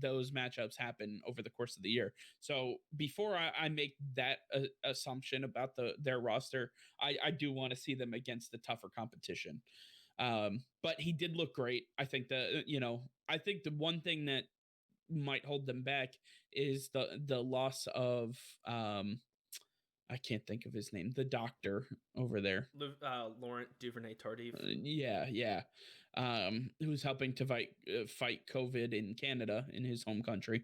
those matchups happen over the course of the year. So before I make that assumption about their roster, I do want to see them against the tougher competition. But he did look great. I think I think the one thing that might hold them back is the loss of I can't think of his name, the doctor over there, Laurent Duvernay-Tardif. Yeah. Who's helping to fight COVID in Canada, in his home country.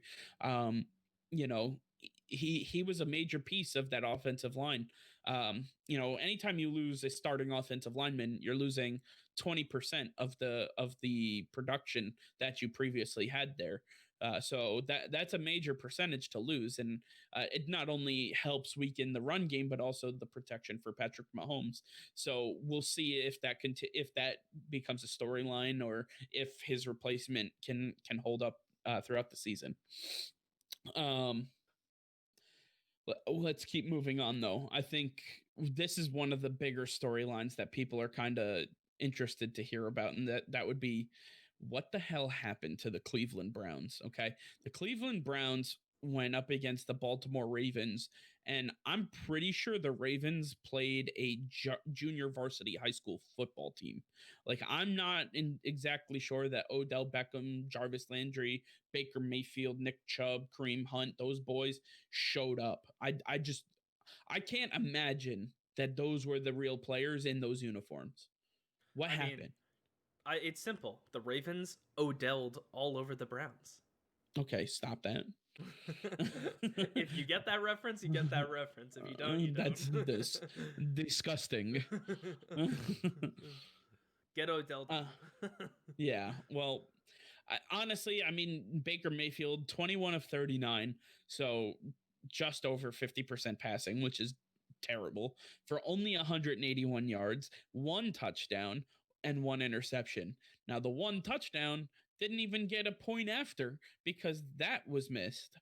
He was a major piece of that offensive line. Anytime you lose a starting offensive lineman, you're losing 20% of the production that you previously had there. So that's a major percentage to lose, and it not only helps weaken the run game, but also the protection for Patrick Mahomes. So we'll see if that becomes a storyline, or if his replacement can hold up throughout the season. Let's keep moving on, though. I think this is one of the bigger storylines that people are kind of interested to hear about, and that would be, what the hell happened to the Cleveland Browns? Okay. The Cleveland Browns went up against the Baltimore Ravens, and I'm pretty sure the Ravens played a junior varsity high school football team. Like, I'm not exactly sure that Odell Beckham, Jarvis Landry, Baker Mayfield, Nick Chubb, Kareem Hunt, those boys showed up. I can't imagine that those were the real players in those uniforms. What happened? It's simple. The Ravens Odell'd all over the Browns. Okay, stop that. If you get that reference, you get that reference. If you don't, you don't. That's disgusting. Get Odell. Yeah, well, honestly, Baker Mayfield, 21 of 39, so just over 50% passing, which is terrible, for only 181 yards, 1 touchdown, and 1 interception. Now, the 1 touchdown didn't even get a point after because that was missed.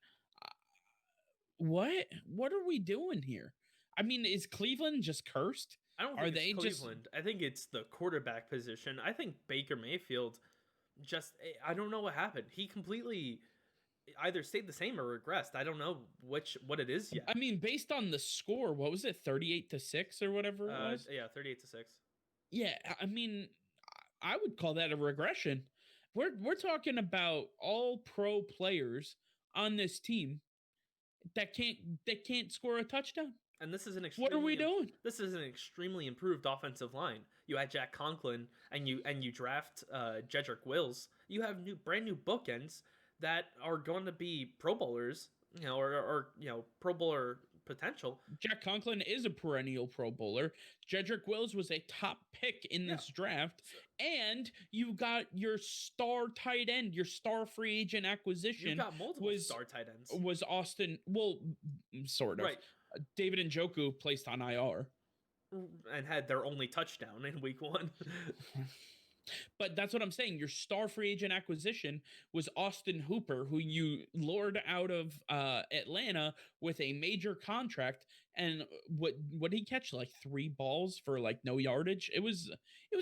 What are we doing here? Is Cleveland just cursed? I don't think it's Cleveland. I think it's the quarterback position. I think Baker Mayfield I don't know what happened. He completely either stayed the same or regressed. I don't know what it is yet. Based on the score, what was it, 38-6 or whatever it was? Yeah, 38-6. Yeah, I would call that a regression. We're talking about all pro players on this team that can't score a touchdown. And this is what are we doing? This is an extremely improved offensive line. You had Jack Conklin, and you draft Jedrick Wills. You have brand new bookends that are going to be Pro Bowlers, or Pro Bowler potential. Jack Conklin is a perennial Pro Bowler. Jedrick Wills was a top pick in Yeah. this draft. So And you got your star tight end, your star free agent you've acquisition got multiple star tight ends. was Austin. Well, sort of. Right. David Njoku placed on IR. And had their only touchdown in week 1. But that's what I'm saying. Your star free agent acquisition was Austin Hooper, who you lured out of Atlanta with a major contract. And what did he catch? Like 3 balls for like no yardage. It was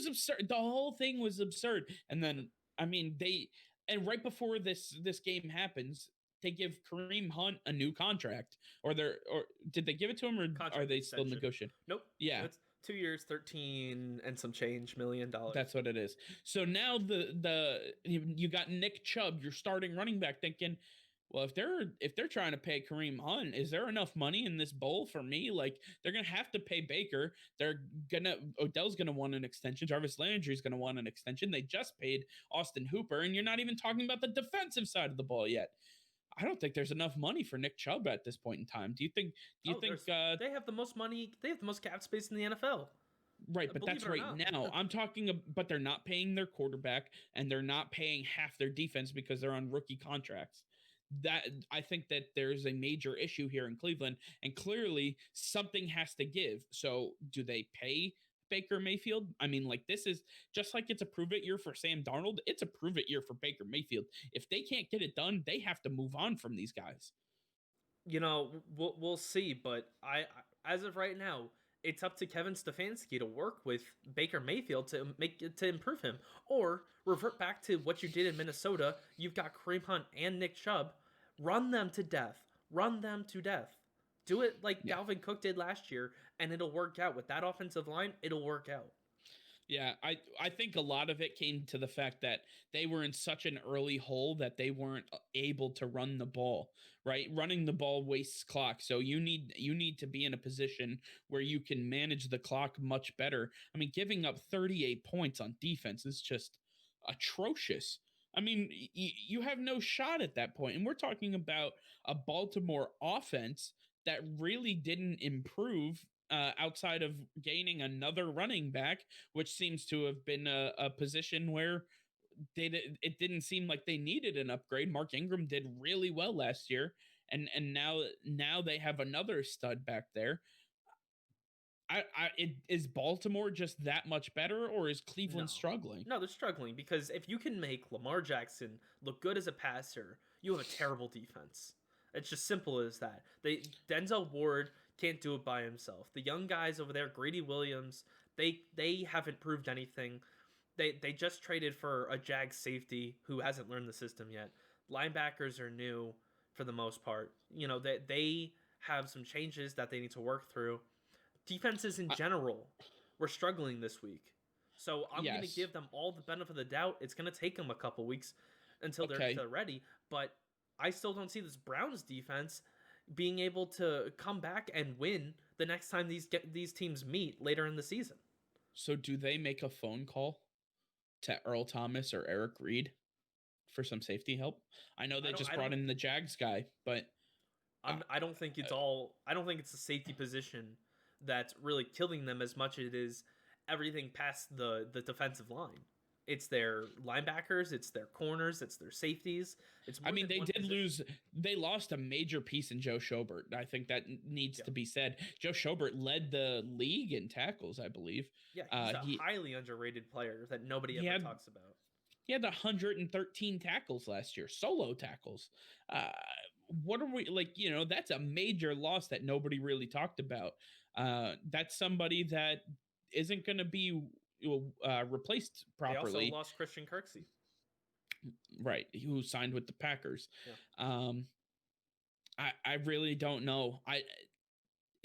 absurd. The whole thing was absurd. And then and right before this game happens, they give Kareem Hunt a new contract. Or did they give it to him, or Contract are they still extension. negotiating? Nope. Yeah. It's 2 years, 13 and some change $million. That's what it is. So now you got Nick Chubb, your starting running back, thinking, well, if they're trying to pay Kareem Hunt, is there enough money in this bowl for me? Like, they're gonna have to pay Baker. Odell's gonna want an extension. Jarvis Landry's gonna want an extension. They just paid Austin Hooper, and you're not even talking about the defensive side of the ball yet. I don't think there's enough money for Nick Chubb at this point in time. Do you think they have the most money? They have the most cap space in the NFL. Right, but that's right now. I'm talking but they're not paying their quarterback, and they're not paying half their defense because they're on rookie contracts. That I think that there's a major issue here in Cleveland, and clearly something has to give. So do they pay Baker Mayfield? I mean, like, this is just like it's a prove it year for Sam Darnold. It's a prove it year for Baker Mayfield. If they can't get it done, they have to move on from these guys. We'll see, but I as of right now, it's up to Kevin Stefanski to work with Baker Mayfield to improve him, or revert back to what you did in Minnesota. You've got Kareem Hunt and Nick Chubb. Run them to death. Run them to death. Do it like Dalvin Cook did last year, and it'll work out. With that offensive line, it'll work out. Yeah, I think a lot of it came to the fact that they were in such an early hole that they weren't able to run the ball, right? Running the ball wastes clock. So you need to be in a position where you can manage the clock much better. I mean, giving up 38 points on defense is just atrocious. I mean, you have no shot at that point. And we're talking about a Baltimore offense that really didn't improve outside of gaining another running back, which seems to have been a position where it didn't seem like they needed an upgrade. Mark Ingram did really well last year, and now they have another stud back there. Is Baltimore just that much better, or is Cleveland struggling? No, they're struggling because if you can make Lamar Jackson look good as a passer, you have a terrible defense. It's just simple as that. Denzel Ward can't do it by himself. The young guys over there, Grady Williams, they haven't proved anything. They just traded for a Jag safety who hasn't learned the system yet. Linebackers are new for the most part. They have some changes that they need to work through. Defenses in general were struggling this week. So I'm going to give them all the benefit of the doubt. It's going to take them a couple weeks until they're ready. But I still don't see this Browns defense being able to come back and win the next time these teams meet later in the season. So do they make a phone call to Earl Thomas or Eric Reed for some safety help? I know they just brought in the Jags guy, but I don't think it's I don't think it's the safety position that's really killing them as much as it is everything past the defensive line. It's their linebackers, it's their corners, it's their safeties. They lost a major piece in Joe Schobert. I think that needs to be said. Joe Schobert led the league in tackles, I believe. Yeah, he's a highly underrated player that nobody ever talks about. He had 113 tackles last year, solo tackles. What are we like? That's a major loss that nobody really talked about. That's somebody that isn't going to be replaced properly. They also lost Christian Kirksey, right? Who signed with the Packers. Yeah. I really don't know.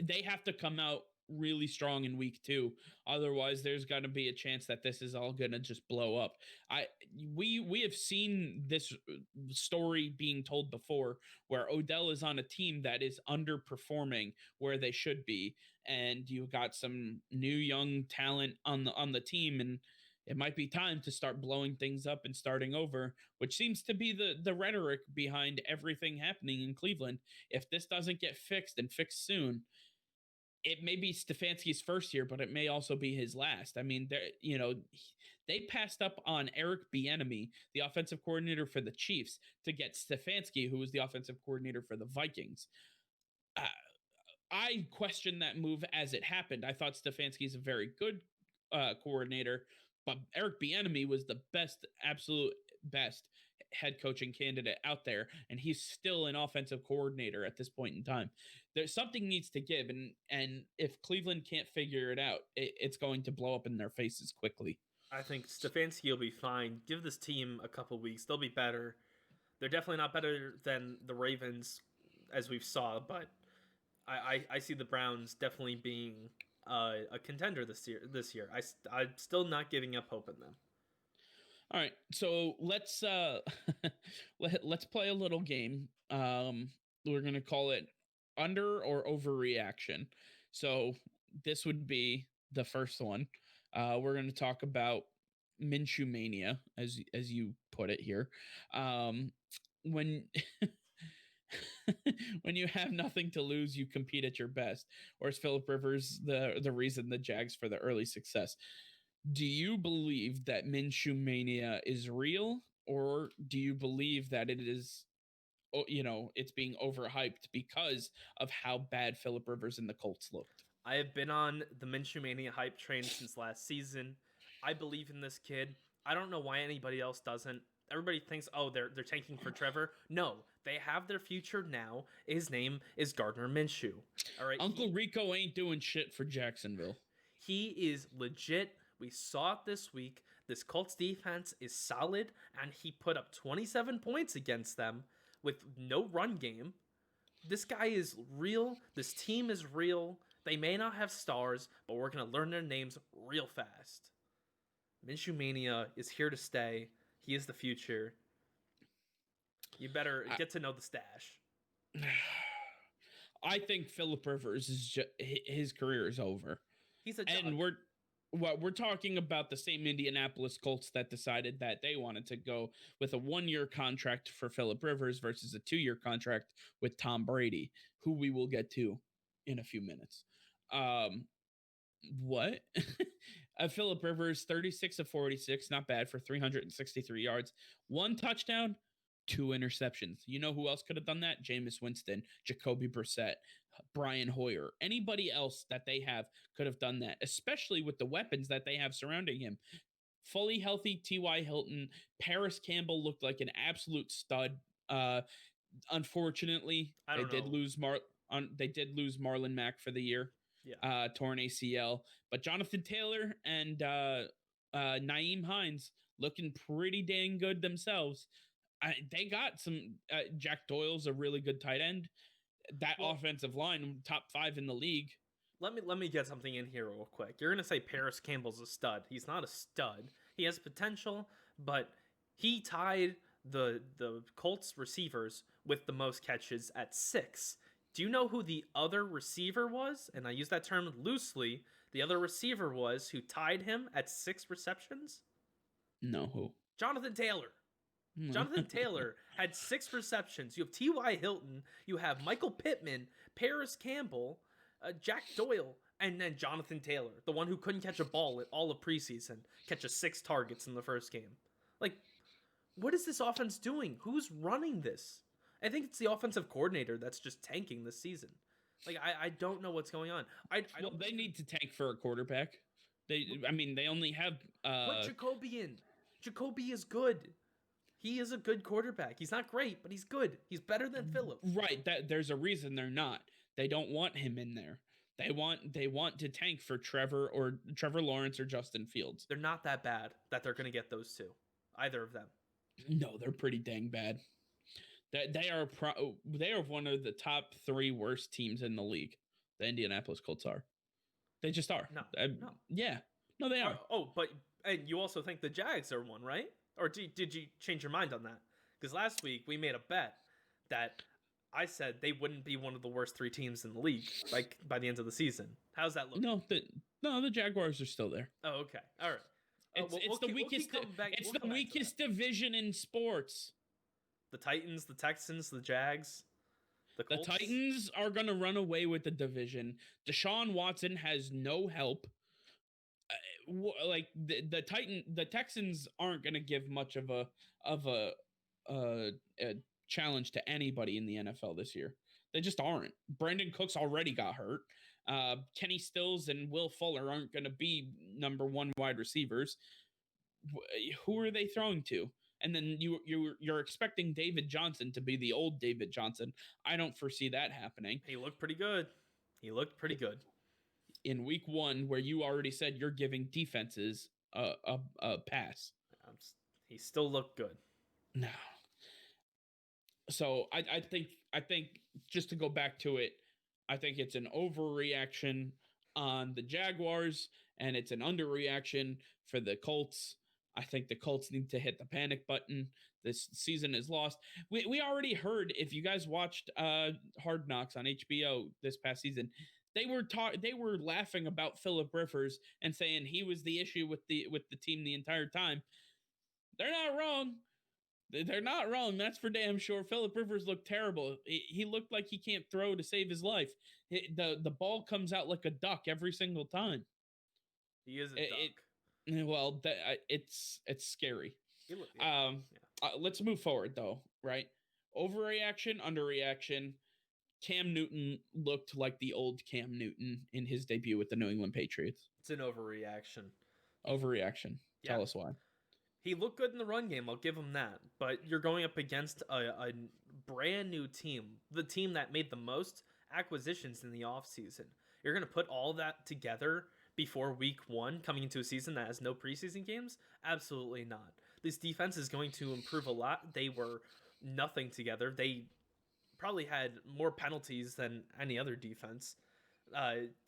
They have to come out really strong in week 2. Otherwise, there's going to be a chance that this is all going to just blow up. We have seen this story being told before, where Odell is on a team that is underperforming where they should be, and you've got some new young talent on the team, and it might be time to start blowing things up and starting over, which seems to be the rhetoric behind everything happening in Cleveland. If this doesn't get fixed and fixed soon, it may be Stefanski's first year, but it may also be his last. I mean, they passed up on Eric Bieniemy, the offensive coordinator for the Chiefs, to get Stefanski, who was the offensive coordinator for the Vikings. I questioned that move as it happened. I thought Stefanski is a very good coordinator, but Eric Bieniemy was the absolute best head coaching candidate out there, and he's still an offensive coordinator at this point in time. There's something needs to give, and if Cleveland can't figure it out, it's going to blow up in their faces quickly. I think Stefanski will be fine. Give this team a couple weeks; they'll be better. They're definitely not better than the Ravens, as we've saw, but I see the Browns definitely being a contender this year. I'm still not giving up hope in them. All right, so let's let's play a little game. We're gonna call it under or overreaction. So this would be the first one. We're gonna talk about Minshew mania, as you put it here. When when you have nothing to lose, you compete at your best. Or is Philip Rivers the reason the Jags for the early success? Do you believe that Minshew mania is real, or do you believe that it is, it's being overhyped because of how bad Philip Rivers and the Colts looked? I have been on the Minshew mania hype train since last season. I believe in this kid. I don't know why anybody else doesn't. Everybody thinks, oh, they're tanking for Trevor. No, they have their future now. His name is Gardner Minshew. All right, Uncle Rico ain't doing shit for Jacksonville. He is legit. We saw it this week. This Colts defense is solid, and he put up 27 points against them with no run game. This guy is real. This team is real. They may not have stars, but we're going to learn their names real fast. Minshew Mania is here to stay. He is the future. You better get to know the stash. I think Philip Rivers is his career is over. He's a and we're talking about the same Indianapolis Colts that decided that they wanted to go with a 1-year contract for Philip Rivers versus a 2-year contract with Tom Brady, who we will get to in a few minutes. What? Philip Rivers, 36 of 46, not bad for 363 yards, 1 touchdown, 2 interceptions. You know who else could have done that? Jameis Winston, Jacoby Brissett, Brian Hoyer. Anybody else that they have could have done that, especially with the weapons that they have surrounding him. Fully healthy T.Y. Hilton. Paris Campbell looked like an absolute stud. Unfortunately, they did lose Marlon Mack for the year. Yeah. Torn ACL. But Jonathan Taylor and Nyheim Hines looking pretty dang good themselves. They got some Jack Doyle's a really good tight end. That offensive line, top 5 in the league. Let me get something in here real quick. You're gonna say Paris Campbell's a stud. He's not a stud. He has potential, but he tied the Colts receivers with the most catches at 6. Do you know who the other receiver was? And I use that term loosely. The other receiver was who tied him at 6 receptions? No, who? Jonathan Taylor. Jonathan Taylor had 6 receptions. You have T.Y. Hilton. You have Michael Pittman, Paris Campbell, Jack Doyle, and then Jonathan Taylor, the one who couldn't catch a ball at all of preseason, catches 6 targets in the first game. Like, what is this offense doing? Who's running this? I think it's the offensive coordinator that's just tanking this season. Like, I don't know what's going on. They need to tank for a quarterback. They only have put Jacoby in. Jacoby is good. He is a good quarterback. He's not great, but he's good. He's better than Phillip. Right. There's a reason they're not. They don't want him in there. They want to tank for Trevor Lawrence or Justin Fields. They're not that bad that they're going to get those 2. Either of them. No, they're pretty dang bad. They are one of the top 3 worst teams in the league. The Indianapolis Colts are. They just are. No. Yeah. No, they are. And you also think the Jags are one, right? Or did you change your mind on that? Because last week we made a bet that I said they wouldn't be one of the worst 3 teams in the league by the end of the season. How's that look? No, the Jaguars are still there. Oh, okay. All right. It's the weakest. It's the weakest division in sports. The Titans, the Texans, the Jags, the The Colts. Titans are gonna run away with the division. Deshaun Watson has no help. Like the Texans aren't gonna give much of a challenge to anybody in the NFL this year. They just aren't. Brandon Cooks already got hurt. Kenny Stills and Will Fuller aren't going to be number one wide receivers. Who are they throwing to? And then you're expecting David Johnson to be the old David Johnson. I don't foresee that happening. He looked pretty good. In week 1, where you already said you're giving defenses a pass. He still looked good. No. So I think just to go back to it, I think it's an overreaction on the Jaguars and it's an underreaction for the Colts. I think the Colts need to hit the panic button. This season is lost. We already heard, if you guys watched Hard Knocks on HBO this past season, they were laughing about Phillip Rivers and saying he was the issue with the team the entire time. They're not wrong. They're not wrong. That's for damn sure. Phillip Rivers looked terrible. He looked like he can't throw to save his life. The ball comes out like a duck every single time. He is a duck. Well, it's scary. Yeah. Let's move forward though, right? Overreaction, underreaction. Cam Newton looked like the old Cam Newton in his debut with the New England Patriots. It's an overreaction. Overreaction. Yeah. Tell us why. He looked good in the run game. I'll give him that. But you're going up against a brand new team, the team that made the most acquisitions in the offseason. You're going to put all that together before week 1, coming into a season that has no preseason games? Absolutely not. This defense is going to improve a lot. They were nothing together. They probably had more penalties than any other defense.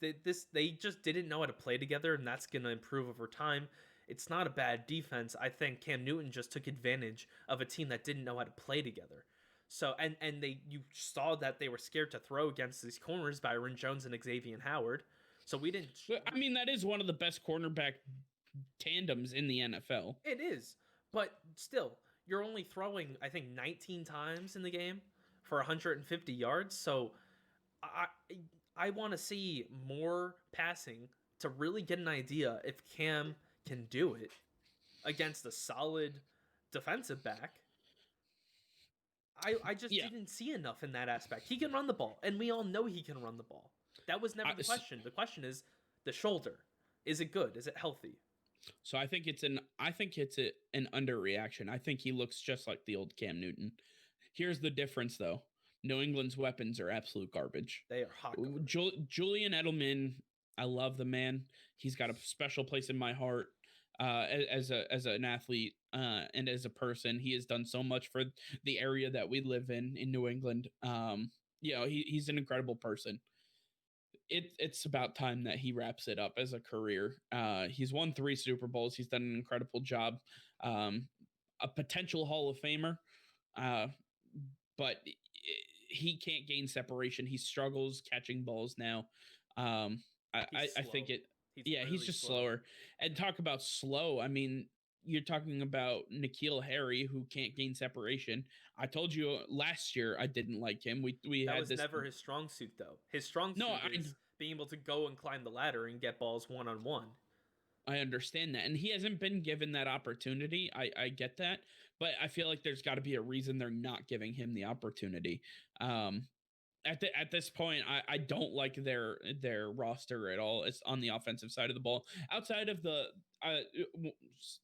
They just didn't know how to play together, and that's going to improve over time. It's not a bad defense. I think Cam Newton just took advantage of a team that didn't know how to play together. So and you saw that they were scared to throw against these corners, Byron Jones and Xavier Howard. So we didn't. I mean, that is one of the best cornerback tandems in the NFL. It is, but still, you're only throwing, I think, 19 times in the game for 150 yards. So I want to see more passing to really get an idea if Cam can do it against a solid defensive back. I just didn't see enough in that aspect. He can run the ball, and we all know he can run the ball. That was never the question. The question is the shoulder. Is it good? Is it healthy? So I think it's an underreaction. I think he looks just like the old Cam Newton. Here's the difference, though. New England's weapons are absolute garbage. They are hot garbage. Julian Edelman, I love the man. He's got a special place in my heart as an athlete and as a person. He has done so much for the area that we live in New England. He's an incredible person. It's about time that he wraps it up as a career. He's won 3 Super Bowls. He's done an incredible job. A potential Hall of Famer, but he can't gain separation. He struggles catching balls now. I think he's just slower. And talk about slow. I mean, you're talking about N'Keal Harry, who can't gain separation. I told you last year I didn't like him. That was never his strong suit, though. His strong suit is being able to go and climb the ladder and get balls one-on-one. I understand that. And he hasn't been given that opportunity. I get that. But I feel like there's got to be a reason they're not giving him the opportunity. At this point, I don't like their roster at all. It's on the offensive side of the ball. Outside of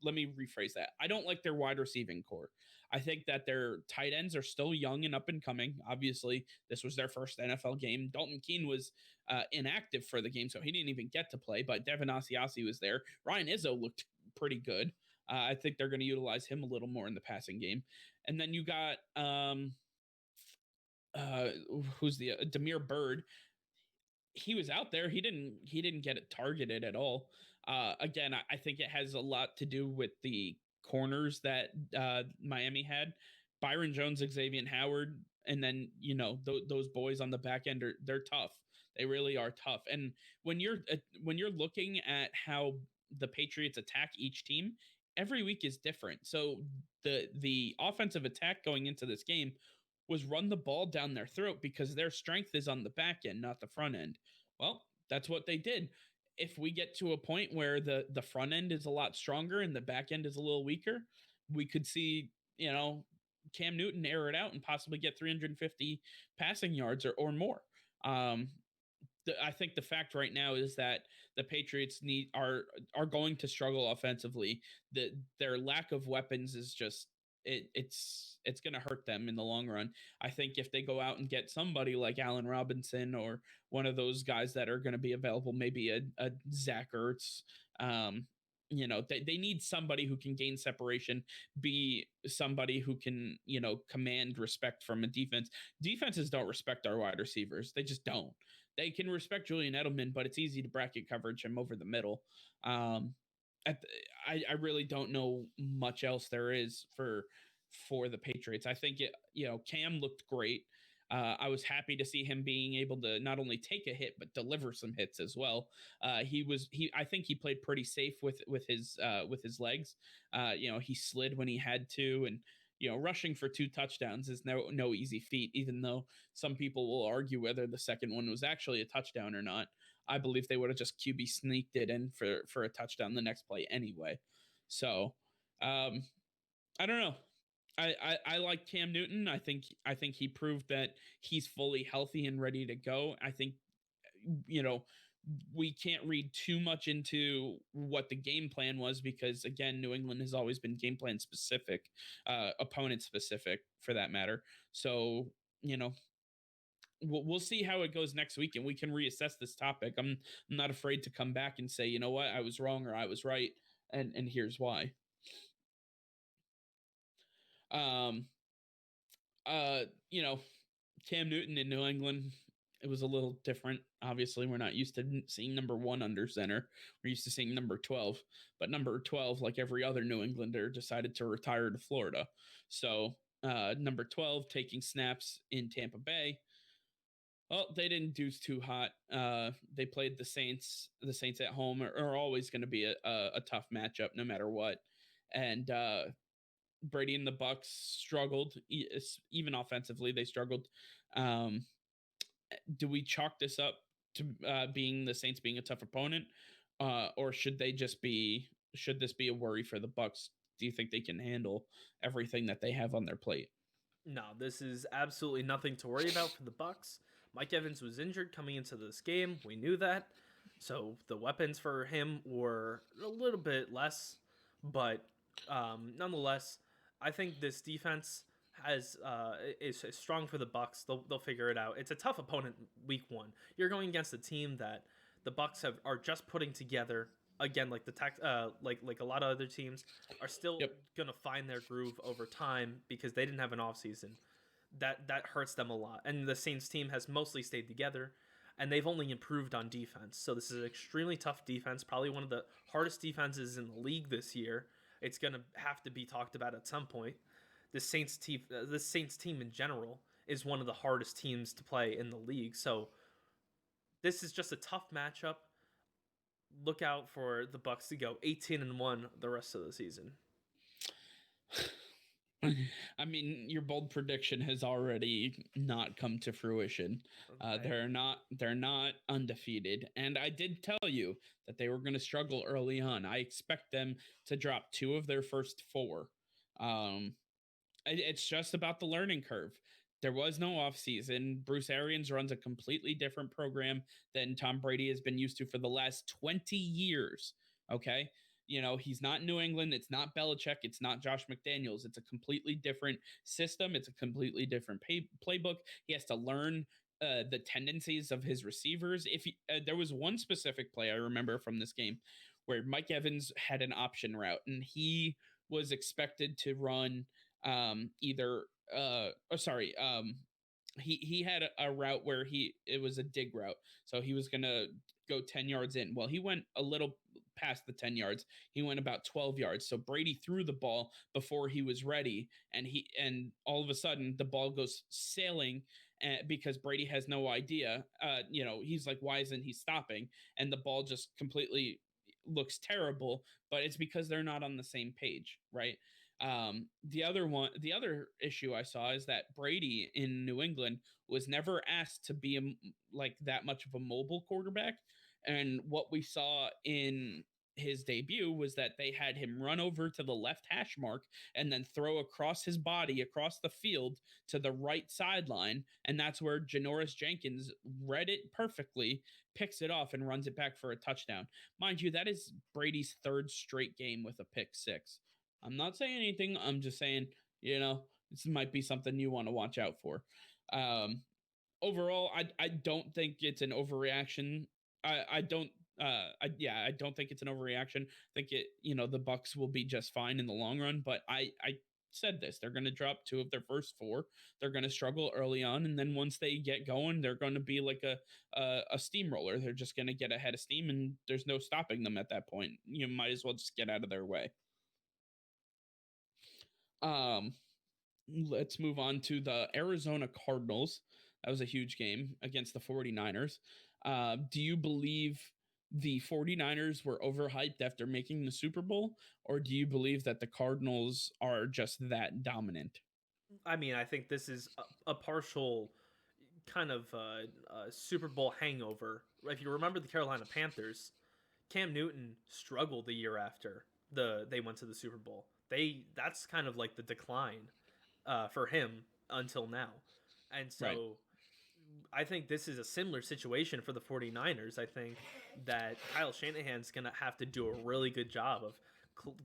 let me rephrase that. I don't like their wide receiving core. I think that their tight ends are still young and up and coming. Obviously, this was their first NFL game. Dalton Keene was inactive for the game, so he didn't even get to play. But Devin Asiasi was there. Ryan Izzo looked pretty good. I think they're going to utilize him a little more in the passing game. And then you got who's the Damiere Byrd. He was out there. He didn't get it targeted at all. Again, I think it has a lot to do with the corners that Miami had. Byron Jones, Xavier Howard, and then those boys on the back end they're tough. They really are tough. And when you're looking at how the Patriots attack each team, every week is different. So the offensive attack going into this game was run the ball down their throat because their strength is on the back end, not the front end. Well, that's what they did. If we get to a point where the front end is a lot stronger and the back end is a little weaker, we could see, Cam Newton air it out and possibly get 350 passing yards or more. I think the fact right now is that the Patriots are going to struggle offensively. Their lack of weapons is just it's going to hurt them in the long run. I think if they go out and get somebody like Allen Robinson or one of those guys that are going to be available, maybe a Zack Ertz, they need somebody who can gain separation, be somebody who can, command respect from a defense. Defenses don't respect our wide receivers. They just don't. They can respect Julian Edelman, but it's easy to bracket coverage him over the middle. I really don't know much else there is for the Patriots. I think Cam looked great. I was happy to see him being able to not only take a hit but deliver some hits as well. I think he played pretty safe with his legs. He slid when he had to, and rushing for 2 touchdowns is no easy feat, even though some people will argue whether the second one was actually a touchdown or not. I believe they would have just QB sneaked it in for a touchdown the next play anyway. So, I don't know. I like Cam Newton. I think he proved that he's fully healthy and ready to go. I think, we can't read too much into what the game plan was because, again, New England has always been game plan specific, opponent specific for that matter. So, we'll see how it goes next week, and we can reassess this topic. I'm not afraid to come back and say, you know what, I was wrong or I was right, and here's why. Cam Newton in New England, it was a little different. Obviously, we're not used to seeing number 1 under center. We're used to seeing number 12, but number 12, like every other New Englander, decided to retire to Florida. So number 12 taking snaps in Tampa Bay. Well, they didn't do too hot. They played the Saints. The Saints at home are always going to be a tough matchup no matter what. And Brady and the Bucks struggled, even offensively. They struggled. Do we chalk this up to being the Saints being a tough opponent, or should this be a worry for the Bucks? Do you think they can handle everything that they have on their plate? No, this is absolutely nothing to worry about for the Bucks. Mike Evans was injured coming into this game. We knew that. So the weapons for him were a little bit less, but nonetheless, I think this defense is strong for the Bucks. They'll figure it out. It's a tough opponent week 1. You're going against a team that the Bucks are just putting together. Again, like like a lot of other teams are still gonna find their groove over time because they didn't have an offseason. That hurts them a lot. And the Saints team has mostly stayed together, and they've only improved on defense. So this is an extremely tough defense, probably one of the hardest defenses in the league this year. It's going to have to be talked about at some point. The Saints team in general is one of the hardest teams to play in the league. So this is just a tough matchup. Look out for the Bucks to go 18-1 the rest of the season. I mean, your bold prediction has already not come to fruition. Okay. They're not undefeated, and I did tell you that they were going to struggle early on. I expect them to drop 2 of their first 4. It's just about the learning curve. There was no offseason. Bruce Arians runs a completely different program than Tom Brady has been used to for the last 20 years. Okay. He's not New England. It's not Belichick. It's not Josh McDaniels. It's a completely different system. It's a completely different playbook. He has to learn the tendencies of his receivers. There was one specific play I remember from this game where Mike Evans had an option route, and he was expected to run he had a route where it was a dig route. So he was going to go 10 yards in. Well, he went a little past the 10 yards. He went about 12 yards. So Brady threw the ball before he was ready. And all of a sudden the ball goes sailing because Brady has no idea. He's like, why isn't he stopping? And the ball just completely looks terrible, but it's because they're not on the same page, right? The other issue I saw is that Brady in New England was never asked to be like that much of a mobile quarterback, and what we saw in his debut was that they had him run over to the left hash mark and then throw across his body across the field to the right sideline, and that's where Janoris Jenkins read it perfectly, picks it off, and runs it back for a touchdown. Mind you, that is Brady's third straight game with a pick six. I'm not saying anything. I'm just saying, this might be something you want to watch out for. Overall, I don't think it's an overreaction. I don't. I don't think it's an overreaction. I think the Bucs will be just fine in the long run. But I said this: they're going to drop 2 of their first 4. They're going to struggle early on, and then once they get going, they're going to be like a steamroller. They're just going to get ahead of steam, and there's no stopping them at that point. You might as well just get out of their way. Let's move on to the Arizona Cardinals. That was a huge game against the 49ers. Do you believe the 49ers were overhyped after making the Super Bowl, or do you believe that the Cardinals are just that dominant? I mean, I think this is a partial kind of Super Bowl hangover. If you remember the Carolina Panthers, Cam Newton struggled the year after they went to the Super Bowl. That's kind of like the decline for him until now. And so right. I think this is a similar situation for the 49ers. I think that Kyle Shanahan's going to have to do a really good job of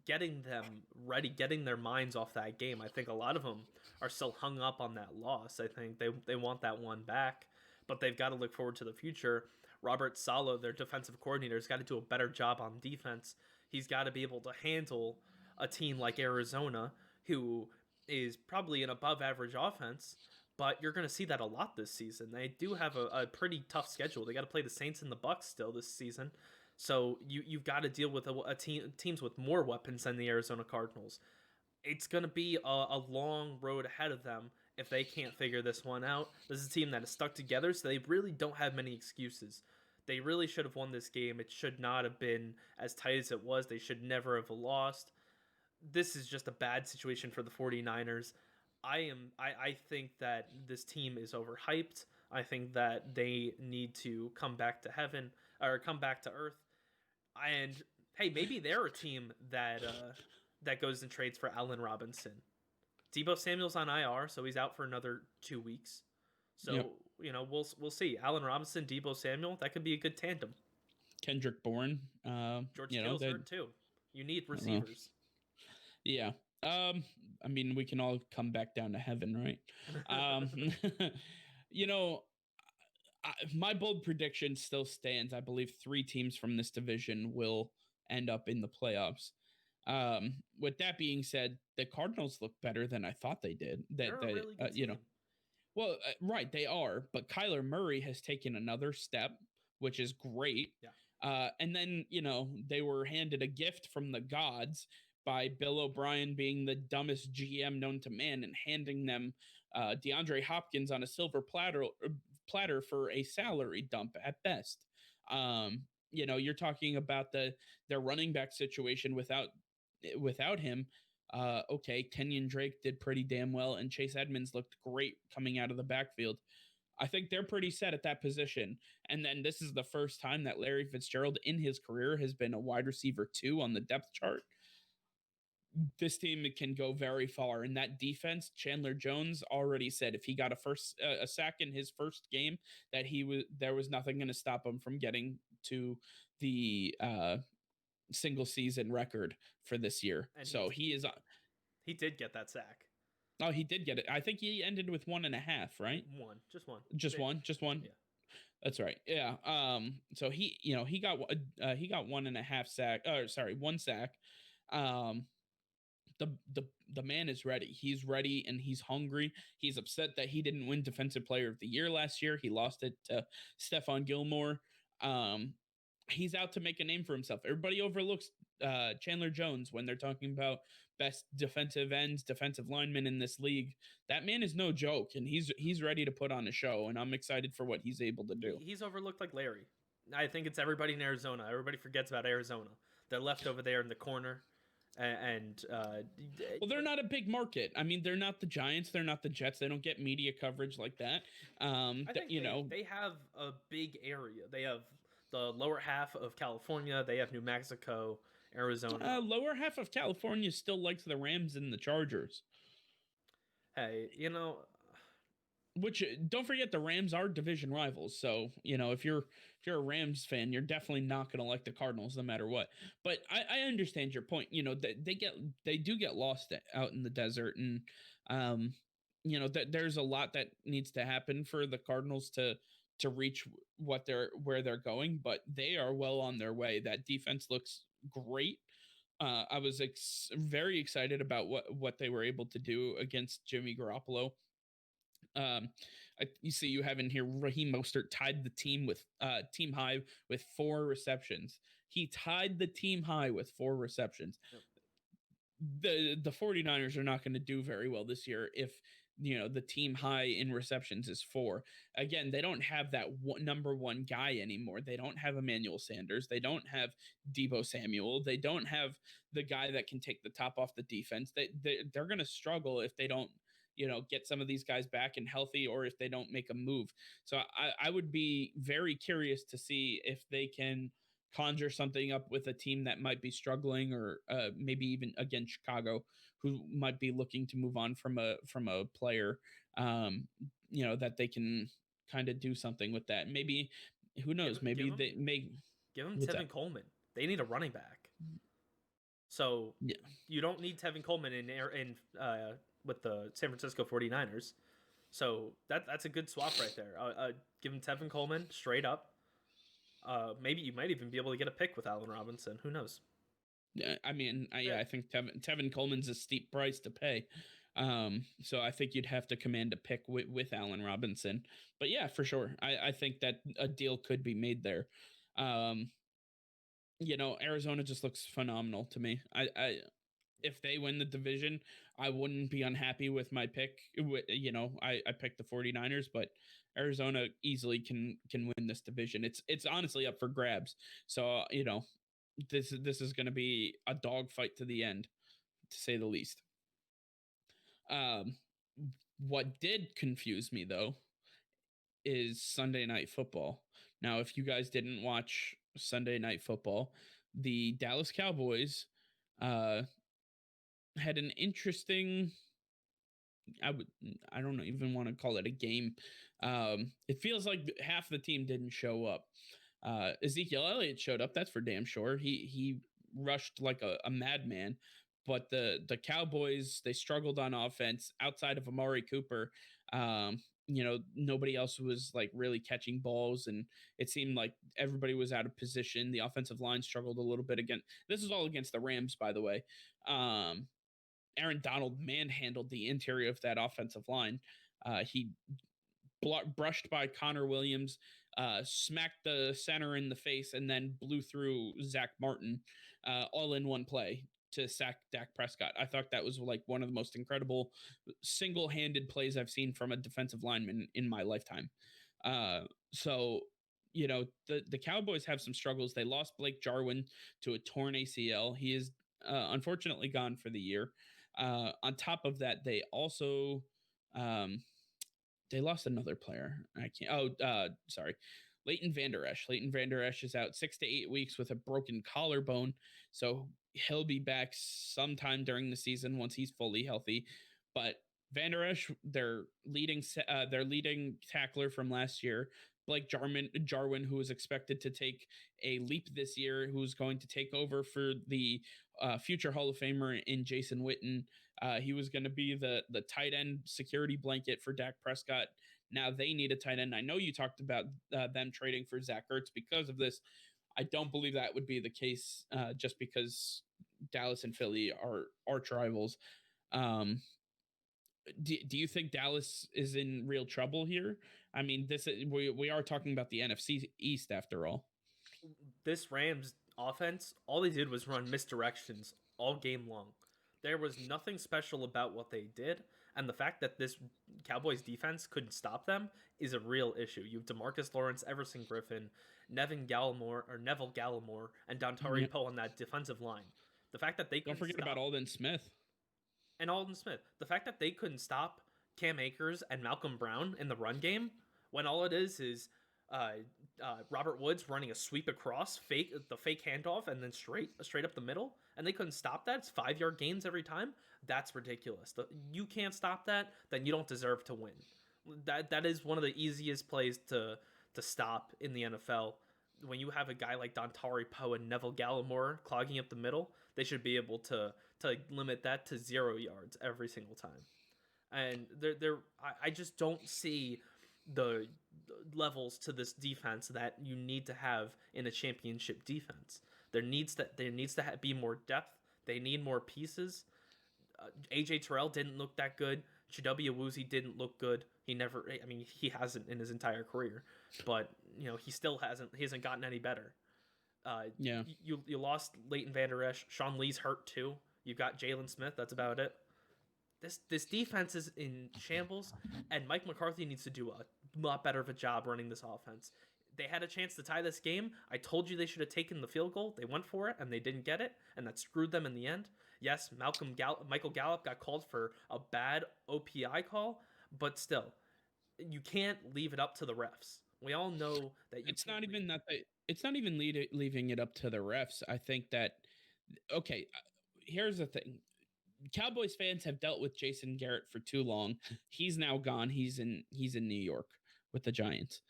getting them ready, getting their minds off that game. I think a lot of them are still hung up on that loss. I think they want that one back, but they've got to look forward to the future. Robert Saleh, their defensive coordinator, has got to do a better job on defense. He's got to be able to handle a team like Arizona, who is probably an above-average offense, but you're going to see that a lot this season. They do have a pretty tough schedule. They got to play the Saints and the Bucs still this season, so you've got to deal with teams with more weapons than the Arizona Cardinals. It's going to be a long road ahead of them if they can't figure this one out. This is a team that is stuck together, so they really don't have many excuses. They really should have won this game. It should not have been as tight as it was. They should never have lost. This is just a bad situation for the 49ers. I think that this team is overhyped. I think that they need to come back to heaven or come back to earth. And hey, maybe they're a team that goes and trades for Allen Robinson. Deebo Samuel's on IR, so he's out for another 2 weeks. So yep. We'll see. Allen Robinson, Deebo Samuel, that could be a good tandem. Kendrick Bourne, George Kittle's hurt too. You need receivers. Yeah. I mean, we can all come back down to heaven, right? My bold prediction still stands. I believe 3 teams from this division will end up in the playoffs. With that being said, the Cardinals look better than I thought they did. They're a really good team. Well, right, they are. But Kyler Murray has taken another step, which is great. Yeah. And then, they were handed a gift from the gods by Bill O'Brien being the dumbest GM known to man and handing them DeAndre Hopkins on a silver platter for a salary dump at best. You're talking about their running back situation without him. Okay, Kenyon Drake did pretty damn well, and Chase Edmonds looked great coming out of the backfield. I think they're pretty set at that position. And then this is the first time that Larry Fitzgerald in his career has been a wide receiver 2 on the depth chart. This team can go very far. In that defense, Chandler Jones already said if he got a sack in his first game, that there was nothing going to stop him from getting to the single season record for this year. And so he did get that sack. Oh, he did get it. I think he ended with 1.5, right? Just one. Just one. Yeah. That's right. Yeah. So he got 1.5 sack. Sorry, 1 sack. The man is ready. He's ready and he's hungry. He's upset that he didn't win Defensive Player of the Year last year. He lost it to Stephon Gilmore. He's out to make a name for himself. Everybody overlooks Chandler Jones when they're talking about best defensive ends, defensive linemen in this league. That man is no joke, and he's ready to put on a show, and I'm excited for what he's able to do. He's overlooked like Larry. I think it's everybody in Arizona. Everybody forgets about Arizona. They're left over there in the corner, and well, they're not a big market. I mean, they're not the Giants, they're not the Jets. They don't get media coverage like that. I think they have a big area. They have the lower half of California. They have New Mexico, Arizona. Lower half of California still likes the Rams and the Chargers. Hey, Which don't forget, the Rams are division rivals. So if you're a Rams fan, you're definitely not going to like the Cardinals no matter what. But I understand your point. They do get lost out in the desert, and there's a lot that needs to happen for the Cardinals to reach where they're going. But they are well on their way. That defense looks great. I was very excited about what they were able to do against Jimmy Garoppolo. You see, you have in here Raheem Mostert tied the team high with 4 receptions. He tied the team high with 4 receptions. Yep. The 49ers are not going to do very well this year if the team high in receptions is 4. Again, they don't have that number 1 guy anymore. They don't have Emmanuel Sanders. They don't have Deebo Samuel. They don't have the guy that can take the top off the defense. They're going to struggle if they don't get some of these guys back and healthy, or if they don't make a move. So I would be very curious to see if they can conjure something up with a team that might be struggling, or maybe even against Chicago, who might be looking to move on from a player, that they can kind of do something with that. Maybe, who knows? Maybe they may give them Tevin Coleman. They need a running back. So yeah, you don't need Tevin Coleman in with the San Francisco 49ers. So that's a good swap right there. Give him Tevin Coleman straight up. Maybe you might even be able to get a pick with Allen Robinson. Who knows? Yeah, I mean, I think Tevin Coleman's a steep price to pay. So I think you'd have to command a pick with Allen Robinson. But yeah, for sure. I think that a deal could be made there. Arizona just looks phenomenal to me. If they win the division, I wouldn't be unhappy with my pick. I picked the 49ers, but Arizona easily can win this division. It's honestly up for grabs. So, this is going to be a dogfight to the end, to say the least. What did confuse me, though, is Sunday Night Football. Now, if you guys didn't watch Sunday Night Football, the Dallas Cowboys had an interesting, I don't even want to call it a game. It feels like half the team didn't show up. Ezekiel Elliott showed up, that's for damn sure. He rushed like a madman, but the Cowboys, they struggled on offense outside of Amari Cooper. Nobody else was like really catching balls, and it seemed like everybody was out of position. The offensive line struggled a little bit again. This is all against the Rams, by the way. Aaron Donald manhandled the interior of that offensive line. He brushed by Connor Williams, smacked the center in the face, and then blew through Zack Martin all in one play to sack Dak Prescott. I thought that was like one of the most incredible single-handed plays I've seen from a defensive lineman in my lifetime. So the Cowboys have some struggles. They lost Blake Jarwin to a torn ACL. He is unfortunately gone for the year. On top of that, they also they lost another player. Sorry. Leighton Vander Esch. Leighton Vander Esch is out 6 to 8 weeks with a broken collarbone. So he'll be back sometime during the season once he's fully healthy. But Vander Esch, their leading tackler from last year, Blake Jarwin, who was expected to take a leap this year, who's going to take over for the future Hall of Famer in Jason Witten. He was going to be the tight end security blanket for Dak Prescott. Now they need a tight end. I know you talked about them trading for Zach Ertz because of this. I don't believe that would be the case just because Dallas and Philly are arch rivals. Do you think Dallas is in real trouble here? I mean, we are talking about the NFC East after all. This Rams offense, all they did was run misdirections all game long. There was nothing special about what they did, and the fact that this Cowboys defense couldn't stop them is a real issue. You have DeMarcus Lawrence, Everson Griffin, Neville Gallimore, and Yeah. Dontari Poe on that defensive line. The fact that they Don't couldn't forget about stop Alden Smith. and Alden Smith, the fact that they couldn't stop Cam Akers and Malcolm Brown in the run game, when all it is uh, Robert Woods running a sweep across, the fake handoff, and then straight up the middle, and they couldn't stop that. It's 5-yard gains every time. That's ridiculous. You can't stop that, then you don't deserve to win. That is one of the easiest plays to stop in the NFL. When you have a guy like Dontari Poe and Neville Gallimore clogging up the middle, they should be able to limit that to 0 yards every single time. And I just don't see the levels to this defense that you need to have in a championship defense. There needs to be more depth. They need more pieces. AJ Terrell didn't look that good. Chidobe Awuzie didn't look good. He hasn't in his entire career, but he still hasn't. He hasn't gotten any better. Yeah. You lost Leighton Vander Esch. Sean Lee's hurt too. You've got Jalen Smith. That's about it. This defense is in shambles, and Mike McCarthy needs to do a lot better of a job running this offense. They had a chance to tie this game. I told you they should have taken the field goal. They went for it, and they didn't get it, and that screwed them in the end. Yes, Michael Gallup got called for a bad OPI call, but still, you can't leave it up to the refs. We all know that It's not even that it's not even leaving it up to the refs. I think that here's the thing. Cowboys fans have dealt with Jason Garrett for too long. He's now gone. He's in New York with the Giants.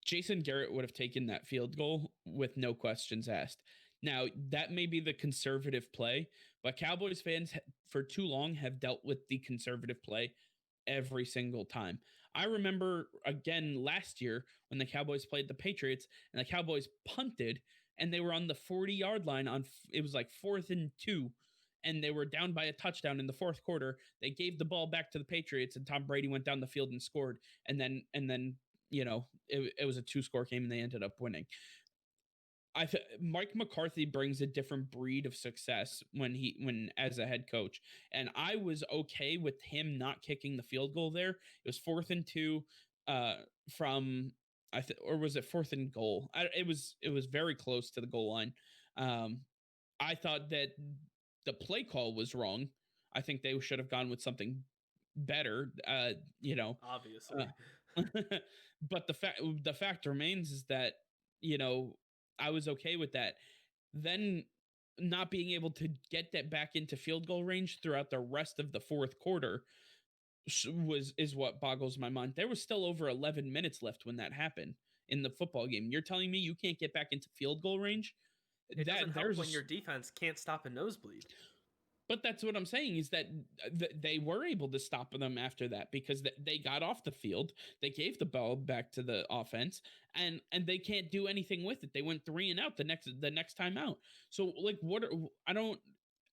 Jason Garrett would have taken that field goal with no questions asked. Now, that may be the conservative play, but Cowboys fans for too long have dealt with the conservative play every single time. I remember, again, last year when the Cowboys played the Patriots and the Cowboys punted and they were on the 40-yard line it was like 4th and 2, and they were down by a touchdown in the fourth quarter. They gave the ball back to the Patriots, and Tom Brady went down the field and scored. And then it was a 2-score game, and they ended up winning. Mike McCarthy brings a different breed of success when as a head coach, and I was okay with him not kicking the field goal there. It was 4th and 2 from or was it 4th and goal? It was very close to the goal line. I thought that the play call was wrong. I think they should have gone with something better. Obviously. But the fact remains is that I was okay with that. Then not being able to get that back into field goal range throughout the rest of the fourth quarter is what boggles my mind. There was still over 11 minutes left when that happened in the football game. You're telling me you can't get back into field goal range? It doesn't help when your defense can't stop a nosebleed. But that's what I'm saying is that they were able to stop them after that because they got off the field. They gave the ball back to the offense, and they can't do anything with it. They went 3 and out the next time out. So like,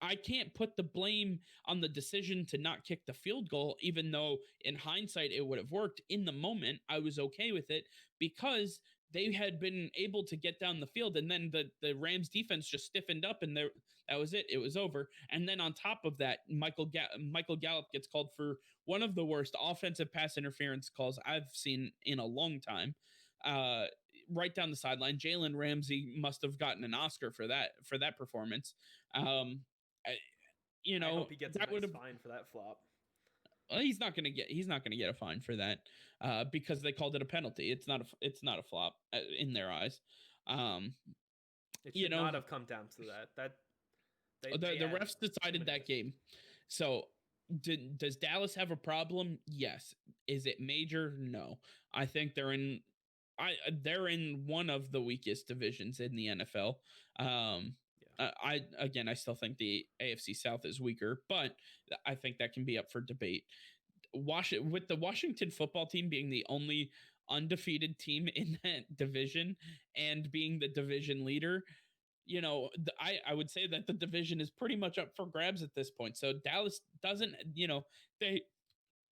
I can't put the blame on the decision to not kick the field goal, even though in hindsight it would have worked. In the moment, I was okay with it because they had been able to get down the field, and then the Rams defense just stiffened up, and that was it. It was over. And then on top of that, Michael Gallup gets called for one of the worst offensive pass interference calls I've seen in a long time. Right down the sideline. Jalen Ramsey must have gotten an Oscar for that performance. I hope he gets a nice fine for that flop. He's not gonna get a fine for that because they called it a penalty. It's not a flop in their eyes. It should not have come down to that. The refs decided that game. So does Dallas have a problem? Yes. Is it major? No. I think they're in one of the weakest divisions in the NFL. I still think the AFC South is weaker, but I think that can be up for debate. With the Washington football team being the only undefeated team in that division and being the division leader, I would say that the division is pretty much up for grabs at this point. So Dallas doesn't,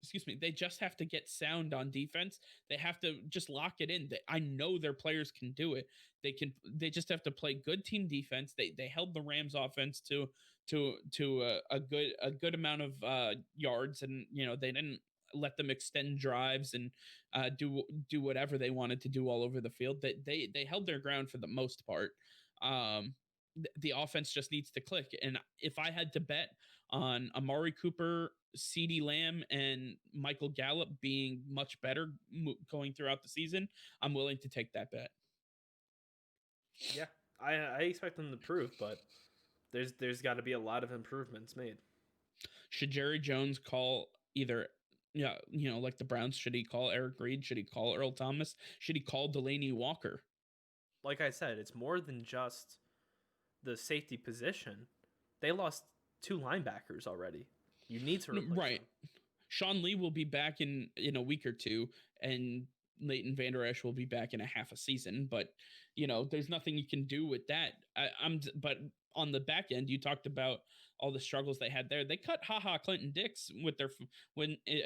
excuse me, they just have to get sound on defense. They have to just lock it in. I know their players can do it. They just have to play good team defense. They held the Rams offense to a good amount of yards, and they didn't let them extend drives and do whatever they wanted to do all over the field. They held their ground for the most part. The offense just needs to click. And if I had to bet on Amari Cooper, CeeDee Lamb, and Michael Gallup being much better going throughout the season, I'm willing to take that bet. Yeah, I expect them to prove, but there's got to be a lot of improvements made. Should Jerry Jones call either, like the Browns, should he call Eric Reid? Should he call Earl Thomas? Should he call Delaney Walker? Like I said, it's more than just the safety position. They lost 2 linebackers already. You need to replace them. Sean Lee will be back in a week or two, and Leighton Vander Esch will be back in a half a season. But there's nothing you can do with that. But on the back end, you talked about all the struggles they had there. They cut Clinton Dix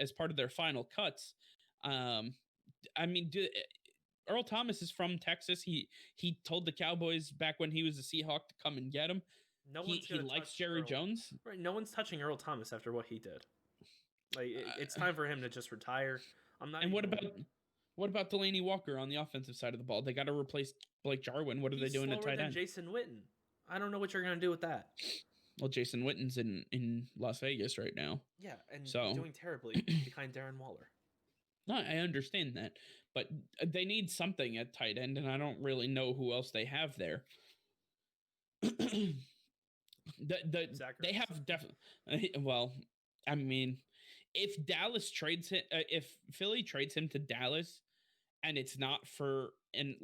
as part of their final cuts. Earl Thomas is from Texas. He told the Cowboys back when he was a Seahawk to come and get him. He likes Jerry Jones. Right. No one's touching Earl Thomas after what he did. Like it's time for him to just retire. I'm not. And what about Delaney Walker on the offensive side of the ball? They got to replace Blake Jarwin. What are they doing at tight end? Jason Witten. I don't know what you're gonna do with that. Well, Jason Witten's in Las Vegas right now. Yeah, and doing terribly behind Darren Waller. No, I understand that, but they need something at tight end, and I don't really know who else they have there. They have definitely. Well, I mean, if Philly trades him to Dallas, and it's not for a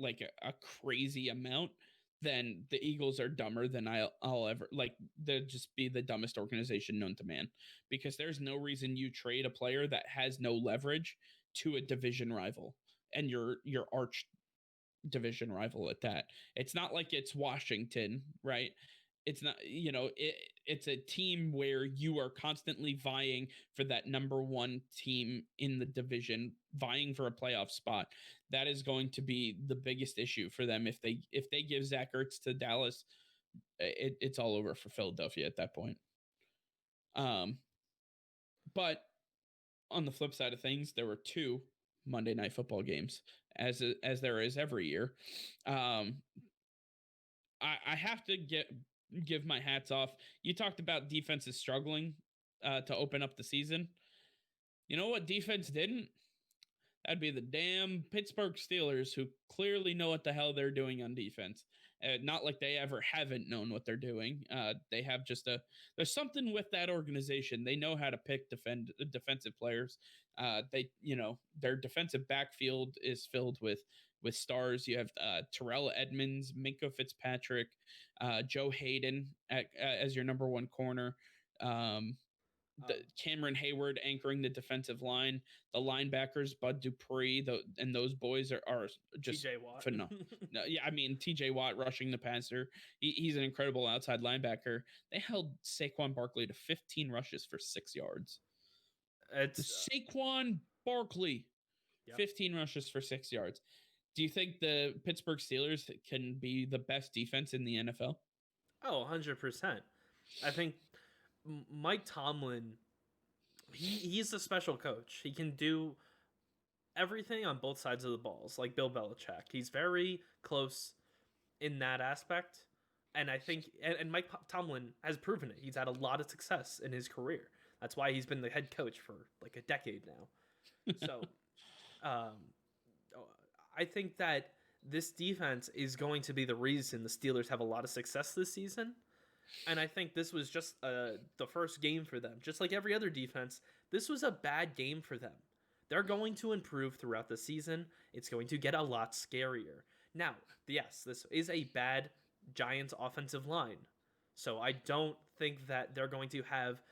crazy amount, then the Eagles are dumber than I'll ever they'll just be the dumbest organization known to man, because there's no reason you trade a player that has no leverage to a division rival, and your arch division rival at that. It's not like it's Washington, right? It's not, it's a team where you are constantly vying for that number one team in the division, vying for a playoff spot. That is going to be the biggest issue for them. If they give Zach Ertz to Dallas, it's all over for Philadelphia at that point. But on the flip side of things, there were 2 Monday Night Football games, as there is every year. I have to give my hats off. You talked about defenses struggling to open up the season. You know what defense didn't? That'd be the damn Pittsburgh Steelers, who clearly know what the hell they're doing on defense. Not like they ever haven't known what they're doing. They have there's something with that organization. They know how to pick defensive players. Their defensive backfield is filled with stars. You have Terrell Edmonds, Minkah Fitzpatrick, Joe Hayden as your number 1 corner. Cameron Hayward anchoring the defensive line, the linebackers, Bud Dupree, and those boys are just phenomenal. Yeah, I mean, TJ Watt rushing the passer. He's an incredible outside linebacker. They held Saquon Barkley to 15 rushes for 6 yards. It's Saquon Barkley, 15 rushes for 6 yards. Do you think the Pittsburgh Steelers can be the best defense in the NFL? Oh, 100%. I think Mike Tomlin, he's a special coach. He can do everything on both sides of the balls, like Bill Belichick. He's very close in that aspect. And I think, and Mike Tomlin has proven it. He's had a lot of success in his career. That's why he's been the head coach for like a decade now. So, I think that this defense is going to be the reason the Steelers have a lot of success this season. And I think this was just the first game for them. Just like every other defense, this was a bad game for them. They're going to improve throughout the season. It's going to get a lot scarier. Now, yes, this is a bad Giants offensive line. So I don't think that they're going to have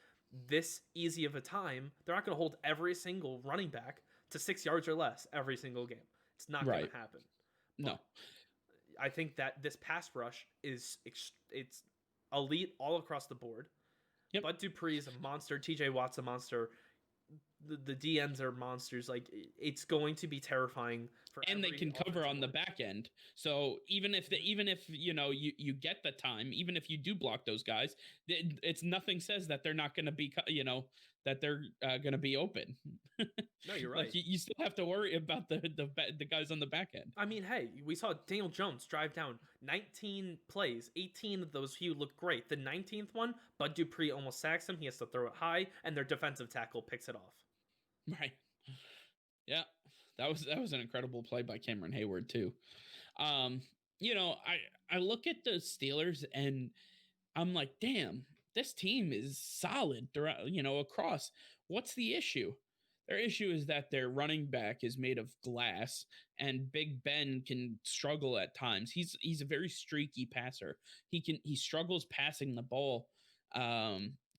this easy of a time. They're not going to hold every single running back to 6 yards or less every single game. It's not going to happen. No. I think that this pass rush it's elite all across the board. Yep. Bud Dupree is a monster. TJ Watt's a monster. the DNs are monsters. Like it's going to be terrifying for and they every can cover offensive on the line. back end. So even if you get the time, even if you do block those guys, it's nothing says that they're not going to be that they're going to be open. No, you're Like right. you still have to worry about the guys on the back end. I mean, hey, we saw Daniel Jones drive down 19 plays. 18 of those he looked great. The 19th one, Bud Dupree almost sacks him. He has to throw it high, and their defensive tackle picks it off. Right. Yeah. That was an incredible play by Cameron Hayward too. Um, I look at the Steelers and I'm like, damn, this team is solid throughout, across. What's the issue? Their issue is that their running back is made of glass, and Big Ben can struggle at times. He's a very streaky passer. He struggles passing the ball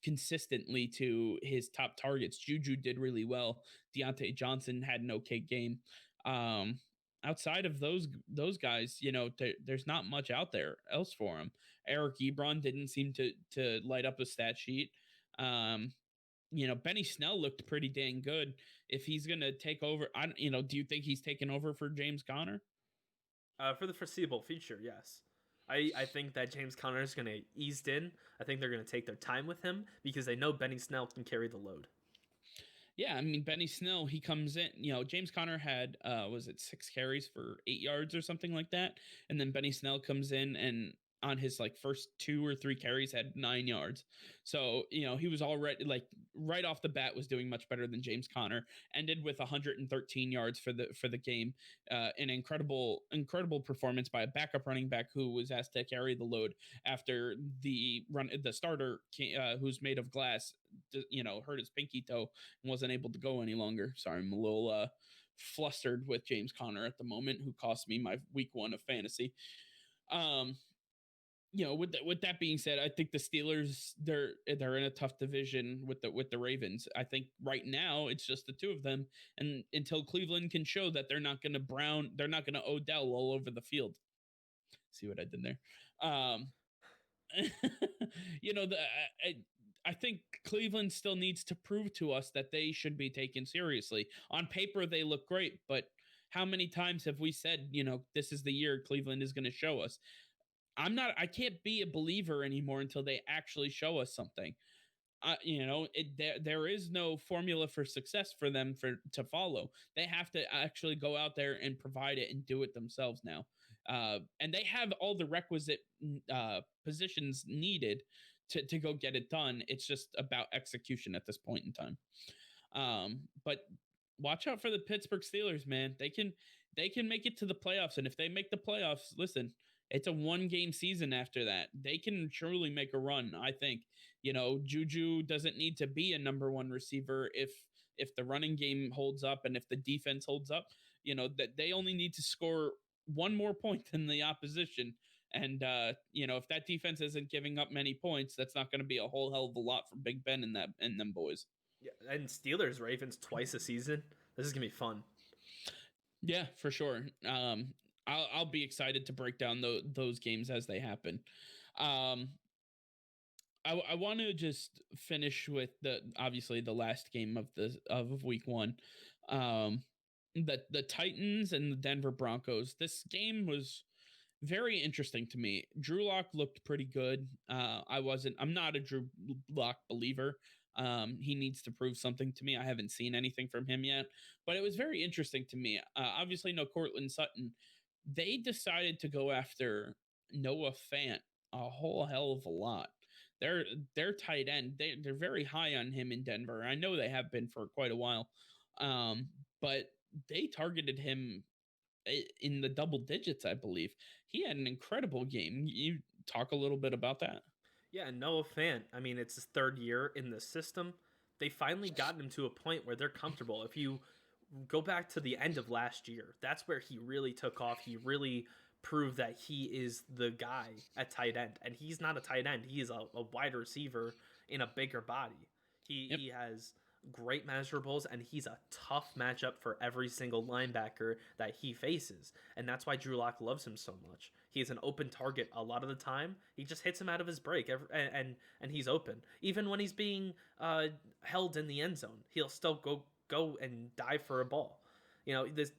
consistently to his top targets. Juju did really well. Deontay Johnson had an okay game. Um, Outside of those guys, there's not much out there else for him. Eric Ebron didn't seem to light up a stat sheet. Benny Snell looked pretty dang good. If he's gonna take over, do you think he's taking over for James Conner? For the foreseeable future, yes. I think that James Conner is going to ease in. I think they're going to take their time with him because they know Benny Snell can carry the load. Yeah, I mean Benny Snell, he comes in. James Conner had was it 6 carries for 8 yards or something like that, and then Benny Snell comes in and on his like first 2 or 3 carries had 9 yards. So he was already like right off the bat was doing much better than James Conner. Ended with 113 yards for the game. An incredible performance by a backup running back who was asked to carry the load after the starter who's made of glass hurt his pinky toe and wasn't able to go any longer. Sorry, I'm a little flustered with James Conner at the moment, who cost me my week 1 of fantasy. With that being said, I think the Steelers they're in a tough division with the Ravens. I think right now it's just the two of them, and until Cleveland can show that they're not going to Odell all over the field. See what I did there? I think Cleveland still needs to prove to us that they should be taken seriously. On paper, they look great, but how many times have we said, this is the year Cleveland is going to show us? I can't be a believer anymore until they actually show us something. There is no formula for success for them to follow. They have to actually go out there and provide it and do it themselves now. And they have all the requisite positions needed to go get it done. It's just about execution at this point in time. But watch out for the Pittsburgh Steelers, man. They can make it to the playoffs, and if they make the playoffs, listen, it's a 1-game season after that. They can truly make a run, I think. Juju doesn't need to be a number 1 receiver if the running game holds up and if the defense holds up. That they only need to score 1 more point than the opposition. And if that defense isn't giving up many points, that's not going to be a whole hell of a lot for Big Ben and them boys. Yeah, and Steelers Ravens twice a season. This is gonna be fun. Yeah, for sure. I'll be excited to break down those games as they happen. I want to just finish with obviously the last game of week 1. The Titans and the Denver Broncos. This game was very interesting to me. Drew Lock looked pretty good. I'm not a Drew Lock believer. He needs to prove something to me. I haven't seen anything from him yet, but it was very interesting to me. Obviously, no Cortland Sutton. They decided to go after Noah Fant a whole hell of a lot. Their tight end, they're very high on him in Denver. I know they have been for quite a while, but they targeted him in the double digits, I believe. He had an incredible game. You talk a little bit about that? Yeah, and Noah Fant, I mean, it's his 3rd year in the system. They finally got him to a point where they're comfortable. If you go back to the end of last year, that's where he really took off. He really proved that he is the guy at tight end. And he's not a tight end. He is a wide receiver in a bigger body. He has great measurables, and he's a tough matchup for every single linebacker that he faces. And that's why Drew Lock loves him so much. He's an open target a lot of the time. He just hits him out of his break, and he's open. Even when he's being held in the end zone, he'll still go and dive for a ball.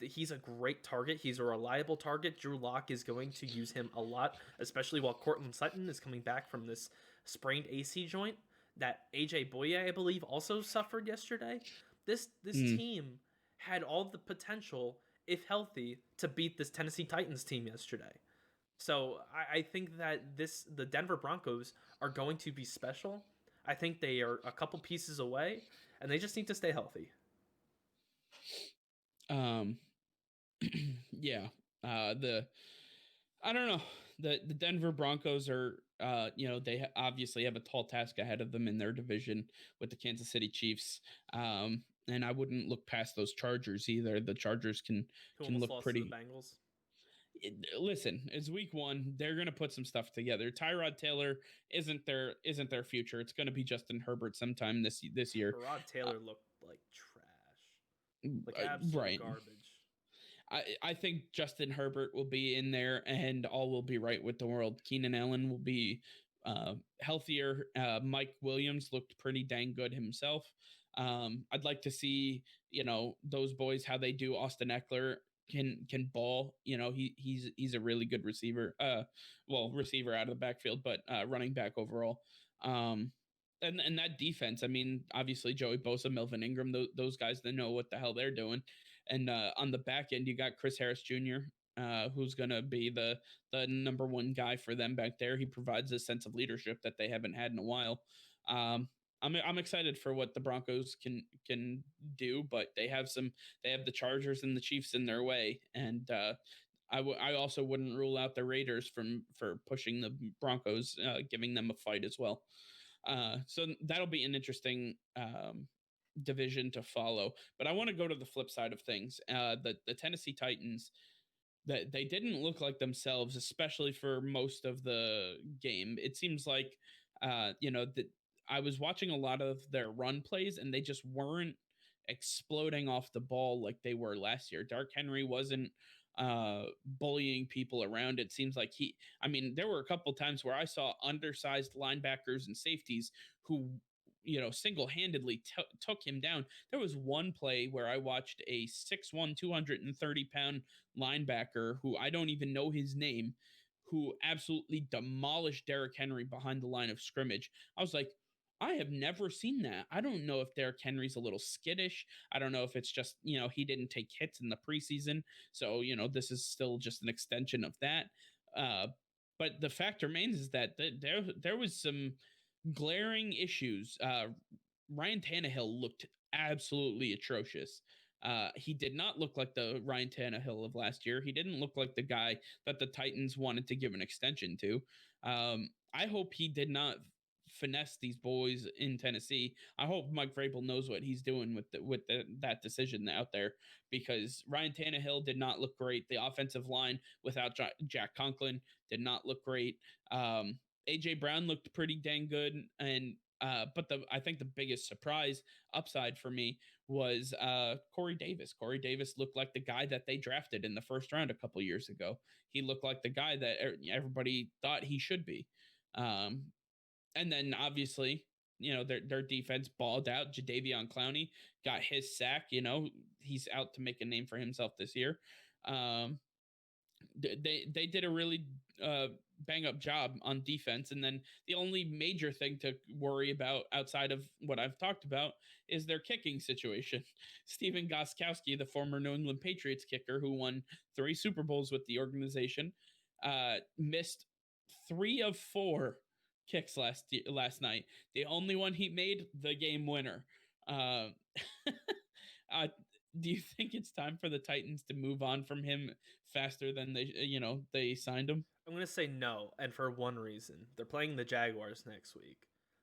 He's a great target. He's a reliable target. Drew Lock is going to use him a lot, especially while Cortland Sutton is coming back from this sprained AC joint that AJ Boye, I believe, also suffered yesterday. This team had all the potential, if healthy, to beat this Tennessee Titans team yesterday. So I think that the Denver Broncos are going to be special. I think they are a couple pieces away, and they just need to stay healthy. Yeah. I don't know. The Denver Broncos are, they obviously have a tall task ahead of them in their division with the Kansas City Chiefs. And I wouldn't look past those Chargers either. The Chargers can look pretty. To the Bengals. Listen, it's week 1. They're going to put some stuff together. Tyrod Taylor isn't their future. It's going to be Justin Herbert sometime this year. Tyrod Taylor looked like trash, like absolute garbage. I think Justin Herbert will be in there and all will be right with the world. Keenan Allen will be healthier. Mike Williams looked pretty dang good himself. I'd like to see, those boys, how they do. Austin Eckler can ball. He's a really good receiver. Receiver out of the backfield, but running back overall. And that defense, I mean, obviously Joey Bosa, Melvin Ingram, those guys, they know what the hell they're doing. And on the back end, you got Chris Harris Jr., who's going to be the number one guy for them back there. He provides a sense of leadership that they haven't had in a while. I'm excited for what the Broncos can do, but they have the Chargers and the Chiefs in their way. And I also wouldn't rule out the Raiders for pushing the Broncos, giving them a fight as well. So that'll be an interesting division to follow. But I want to go to the flip side of things. The Tennessee Titans, that they didn't look like themselves, especially for most of the game. It seems like that I was watching a lot of their run plays and they just weren't exploding off the ball like they were last year. Dark Henry wasn't bullying people around. It seems like there were a couple times where I saw undersized linebackers and safeties who single-handedly took him down. There was one play where I watched a 6'1", 230-pound linebacker who I don't even know his name, who absolutely demolished Derrick Henry behind the line of scrimmage. I was like, I have never seen that. I don't know if Derrick Henry's a little skittish. I don't know if it's just, he didn't take hits in the preseason. So, this is still just an extension of that. But the fact remains is that there was some glaring issues. Ryan Tannehill looked absolutely atrocious. He did not look like the Ryan Tannehill of last year. He didn't look like the guy that the Titans wanted to give an extension to. I hope he did not finesse these boys in Tennessee. I hope Mike Vrabel knows what he's doing with that decision out there, because Ryan Tannehill did not look great. The offensive line without Jack Conklin did not look great. AJ Brown looked pretty dang good, and but I think the biggest surprise upside for me was Corey Davis. Corey Davis looked like the guy that they drafted in the first round a couple years ago. He looked like the guy that everybody thought he should be. And then obviously, their defense balled out. Jadeveon Clowney got his sack. He's out to make a name for himself this year. They did a really bang up job on defense. And then the only major thing to worry about outside of what I've talked about is their kicking situation. Steven Gostkowski, the former New England Patriots kicker who won 3 Super Bowls with the organization, missed 3 of 4 kicks last night. The only one he made, the game winner. Do you think it's time for the Titans to move on from him faster than they signed him? I'm going to say no, and for one reason. They're playing the Jaguars next week.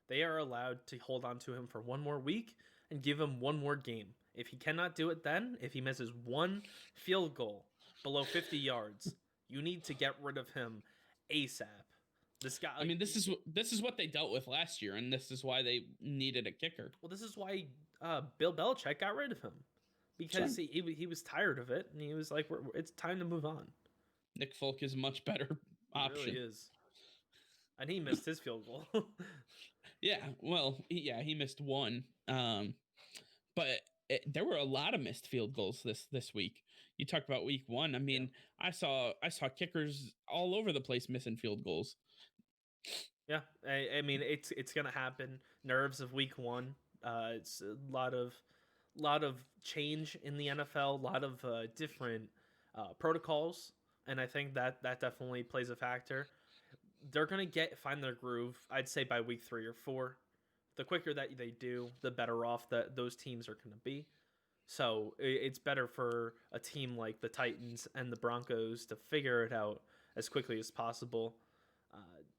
They are allowed to hold on to him for one more week and give him one more game. If he cannot do it then, if he misses one field goal below 50 yards, you need to get rid of him ASAP. This guy. This is what they dealt with last year, and this is why they needed a kicker. Well, this is why Bill Belichick got rid of him because Sure. he was tired of it, and he was like, "It's time to move on." Nick Folk is a much better He really option. is, and he missed his field goal. Yeah, well, he missed one. But there were a lot of missed field goals this week. You talked about week 1. I Yeah. mean, I saw kickers all over the place missing field goals. Yeah, I mean it's gonna happen. Nerves of week 1. It's a lot of change in the NFL, a lot of different protocols, and I think that definitely plays a factor. They're gonna find their groove. I'd say by week 3 or 4. The quicker that they do, the better off that those teams are gonna be. So it's better for a team like the Titans and the Broncos to figure it out as quickly as possible.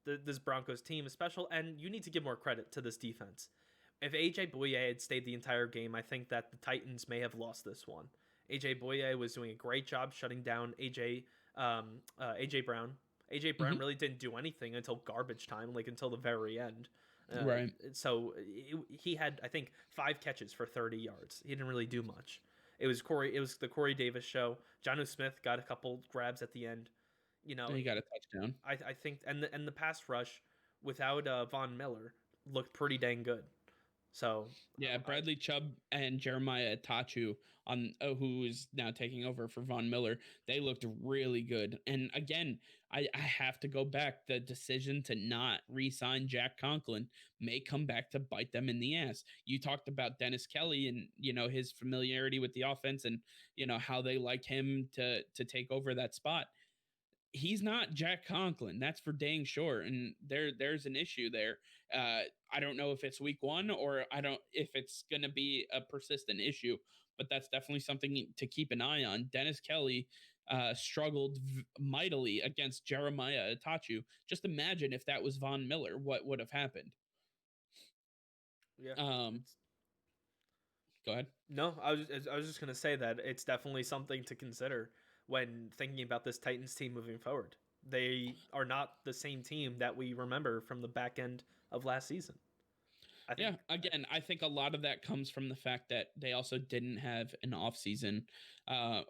This Broncos team is special, and you need to give more credit to this defense. If AJ Bouye had stayed the entire game, I think that the Titans may have lost this one. AJ Bouye was doing a great job shutting down AJ Brown. AJ Brown Mm-hmm. really didn't do anything until garbage time, like until the very end. Right. So he had, I think, 5 catches for 30 yards. He didn't really do much. It was the Corey Davis show. Jonnu Smith got a couple grabs at the end. You know, And he got a touchdown. I think, and the pass rush without Von Miller looked pretty dang good. So Yeah, Bradley Chubb and Jeremiah Tachu who is now taking over for Von Miller. They looked really good. And again, I have to go back. The decision to not re-sign Jack Conklin may come back to bite them in the ass. You talked about Dennis Kelly and his familiarity with the offense and how they like him to take over that spot. He's not Jack Conklin. That's for dang sure. And there's an issue there. I don't know if it's week 1 or I don't if it's going to be a persistent issue, but that's definitely something to keep an eye on. Dennis Kelly struggled mightily against Jeremiah Atachu. Just imagine if that was Von Miller, what would have happened? yeah, Um, Go ahead. no, I was just gonna say that it's definitely something to consider when thinking about this Titans team moving forward. They are not the same team that we remember from the back end of last season. I think. Yeah, again, I think a lot of that comes from the fact that they also didn't have an off season, a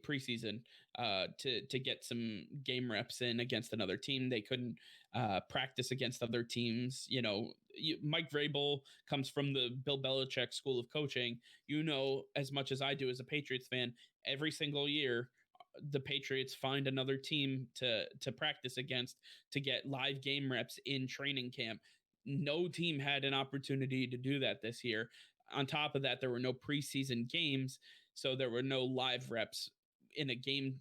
preseason, to get some game reps in against another team. They couldn't practice against other teams. Mike Vrabel comes from the Bill Belichick School of Coaching. As much as I do as a Patriots fan, every single year the Patriots find another team to practice against to get live game reps in training camp. No team had an opportunity to do that this year. On top of that, there were no preseason games, so there were no live reps in a game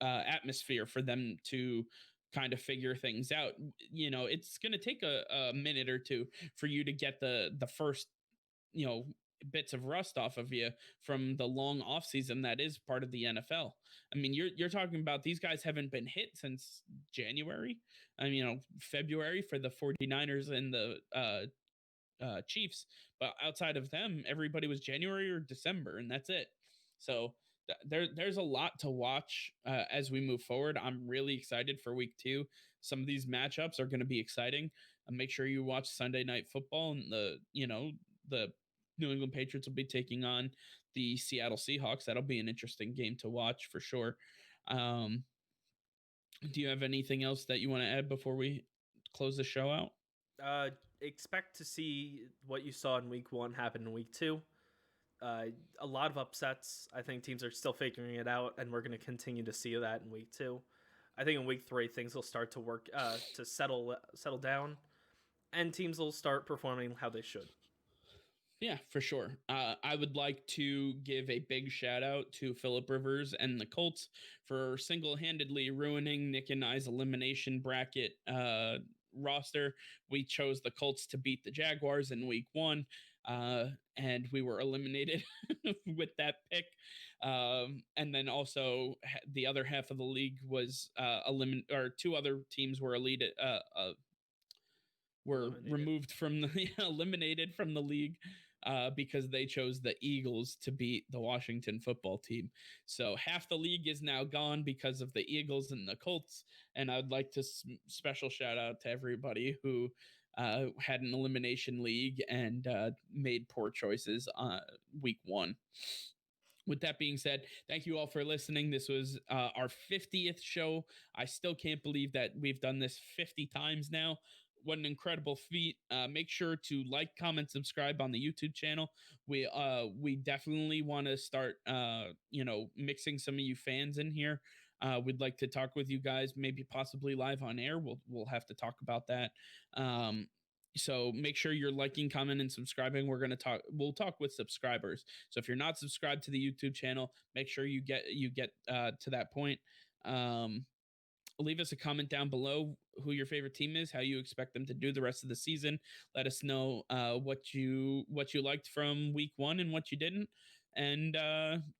atmosphere for them to kind of figure things out. It's going to take a minute or two for you to get the first bits of rust off of you from the long off season that is part of the NFL. I mean, you're talking about these guys haven't been hit since January. I mean, February for the 49ers and the Chiefs, but outside of them, everybody was January or December, and that's it. So there's a lot to watch as we move forward. I'm really excited for week 2. Some of these matchups are going to be exciting. Make sure you watch Sunday Night Football, and the New England Patriots will be taking on the Seattle Seahawks. That'll be an interesting game to watch for sure. Do you have anything else that you want to add before we close the show out? Expect to see what you saw in week 1 happen in week 2. A lot of upsets. I think teams are still figuring it out, and we're going to continue to see that in week 2. I think in week 3 things will start to work to settle down, and teams will start performing how they should. Yeah, for sure. I would like to give a big shout out to Philip Rivers and the Colts for single-handedly ruining Nick and I's elimination bracket roster. We chose the Colts to beat the Jaguars in week 1, and we were eliminated with that pick. And then also the other half of the league was or 2 other teams were eliminated from the eliminated from the league. because they chose the Eagles to beat the Washington football team. So half the league is now gone because of the Eagles and the Colts. And I'd like to special shout out to everybody who had an elimination league and made poor choices week 1. With that being said, thank you all for listening. This was our 50th show. I still can't believe that we've done this 50 times now. What an incredible feat. Make sure to like, comment, subscribe on the YouTube channel. We definitely want to start mixing some of you fans in here. We'd like to talk with you guys, maybe possibly live on air. We'll have to talk about that. So make sure you're liking, commenting, and subscribing. We'll talk with subscribers. So if you're not subscribed to the YouTube channel, make sure you get to that point. Leave us a comment down below who your favorite team is, how you expect them to do the rest of the season. Let us know what you liked from week 1 and what you didn't. And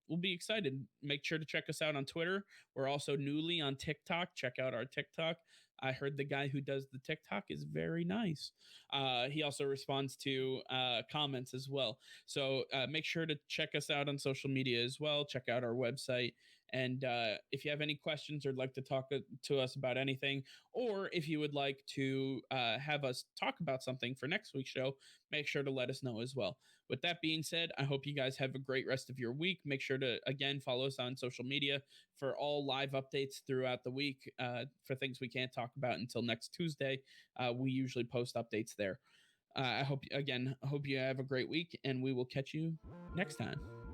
we'll be excited. Make sure to check us out on Twitter. We're also newly on TikTok. Check out our TikTok. I heard the guy who does the TikTok is very nice. He also responds to comments as well. So make sure to check us out on social media as well. Check out our website. And if you have any questions or like to talk to us about anything, or if you would like to have us talk about something for next week's show, make sure to let us know as well. With that being said, I hope you guys have a great rest of your week. Make sure to, again, follow us on social media for all live updates throughout the week for things we can't talk about until next Tuesday. We usually post updates there. I hope you have a great week, and we will catch you next time.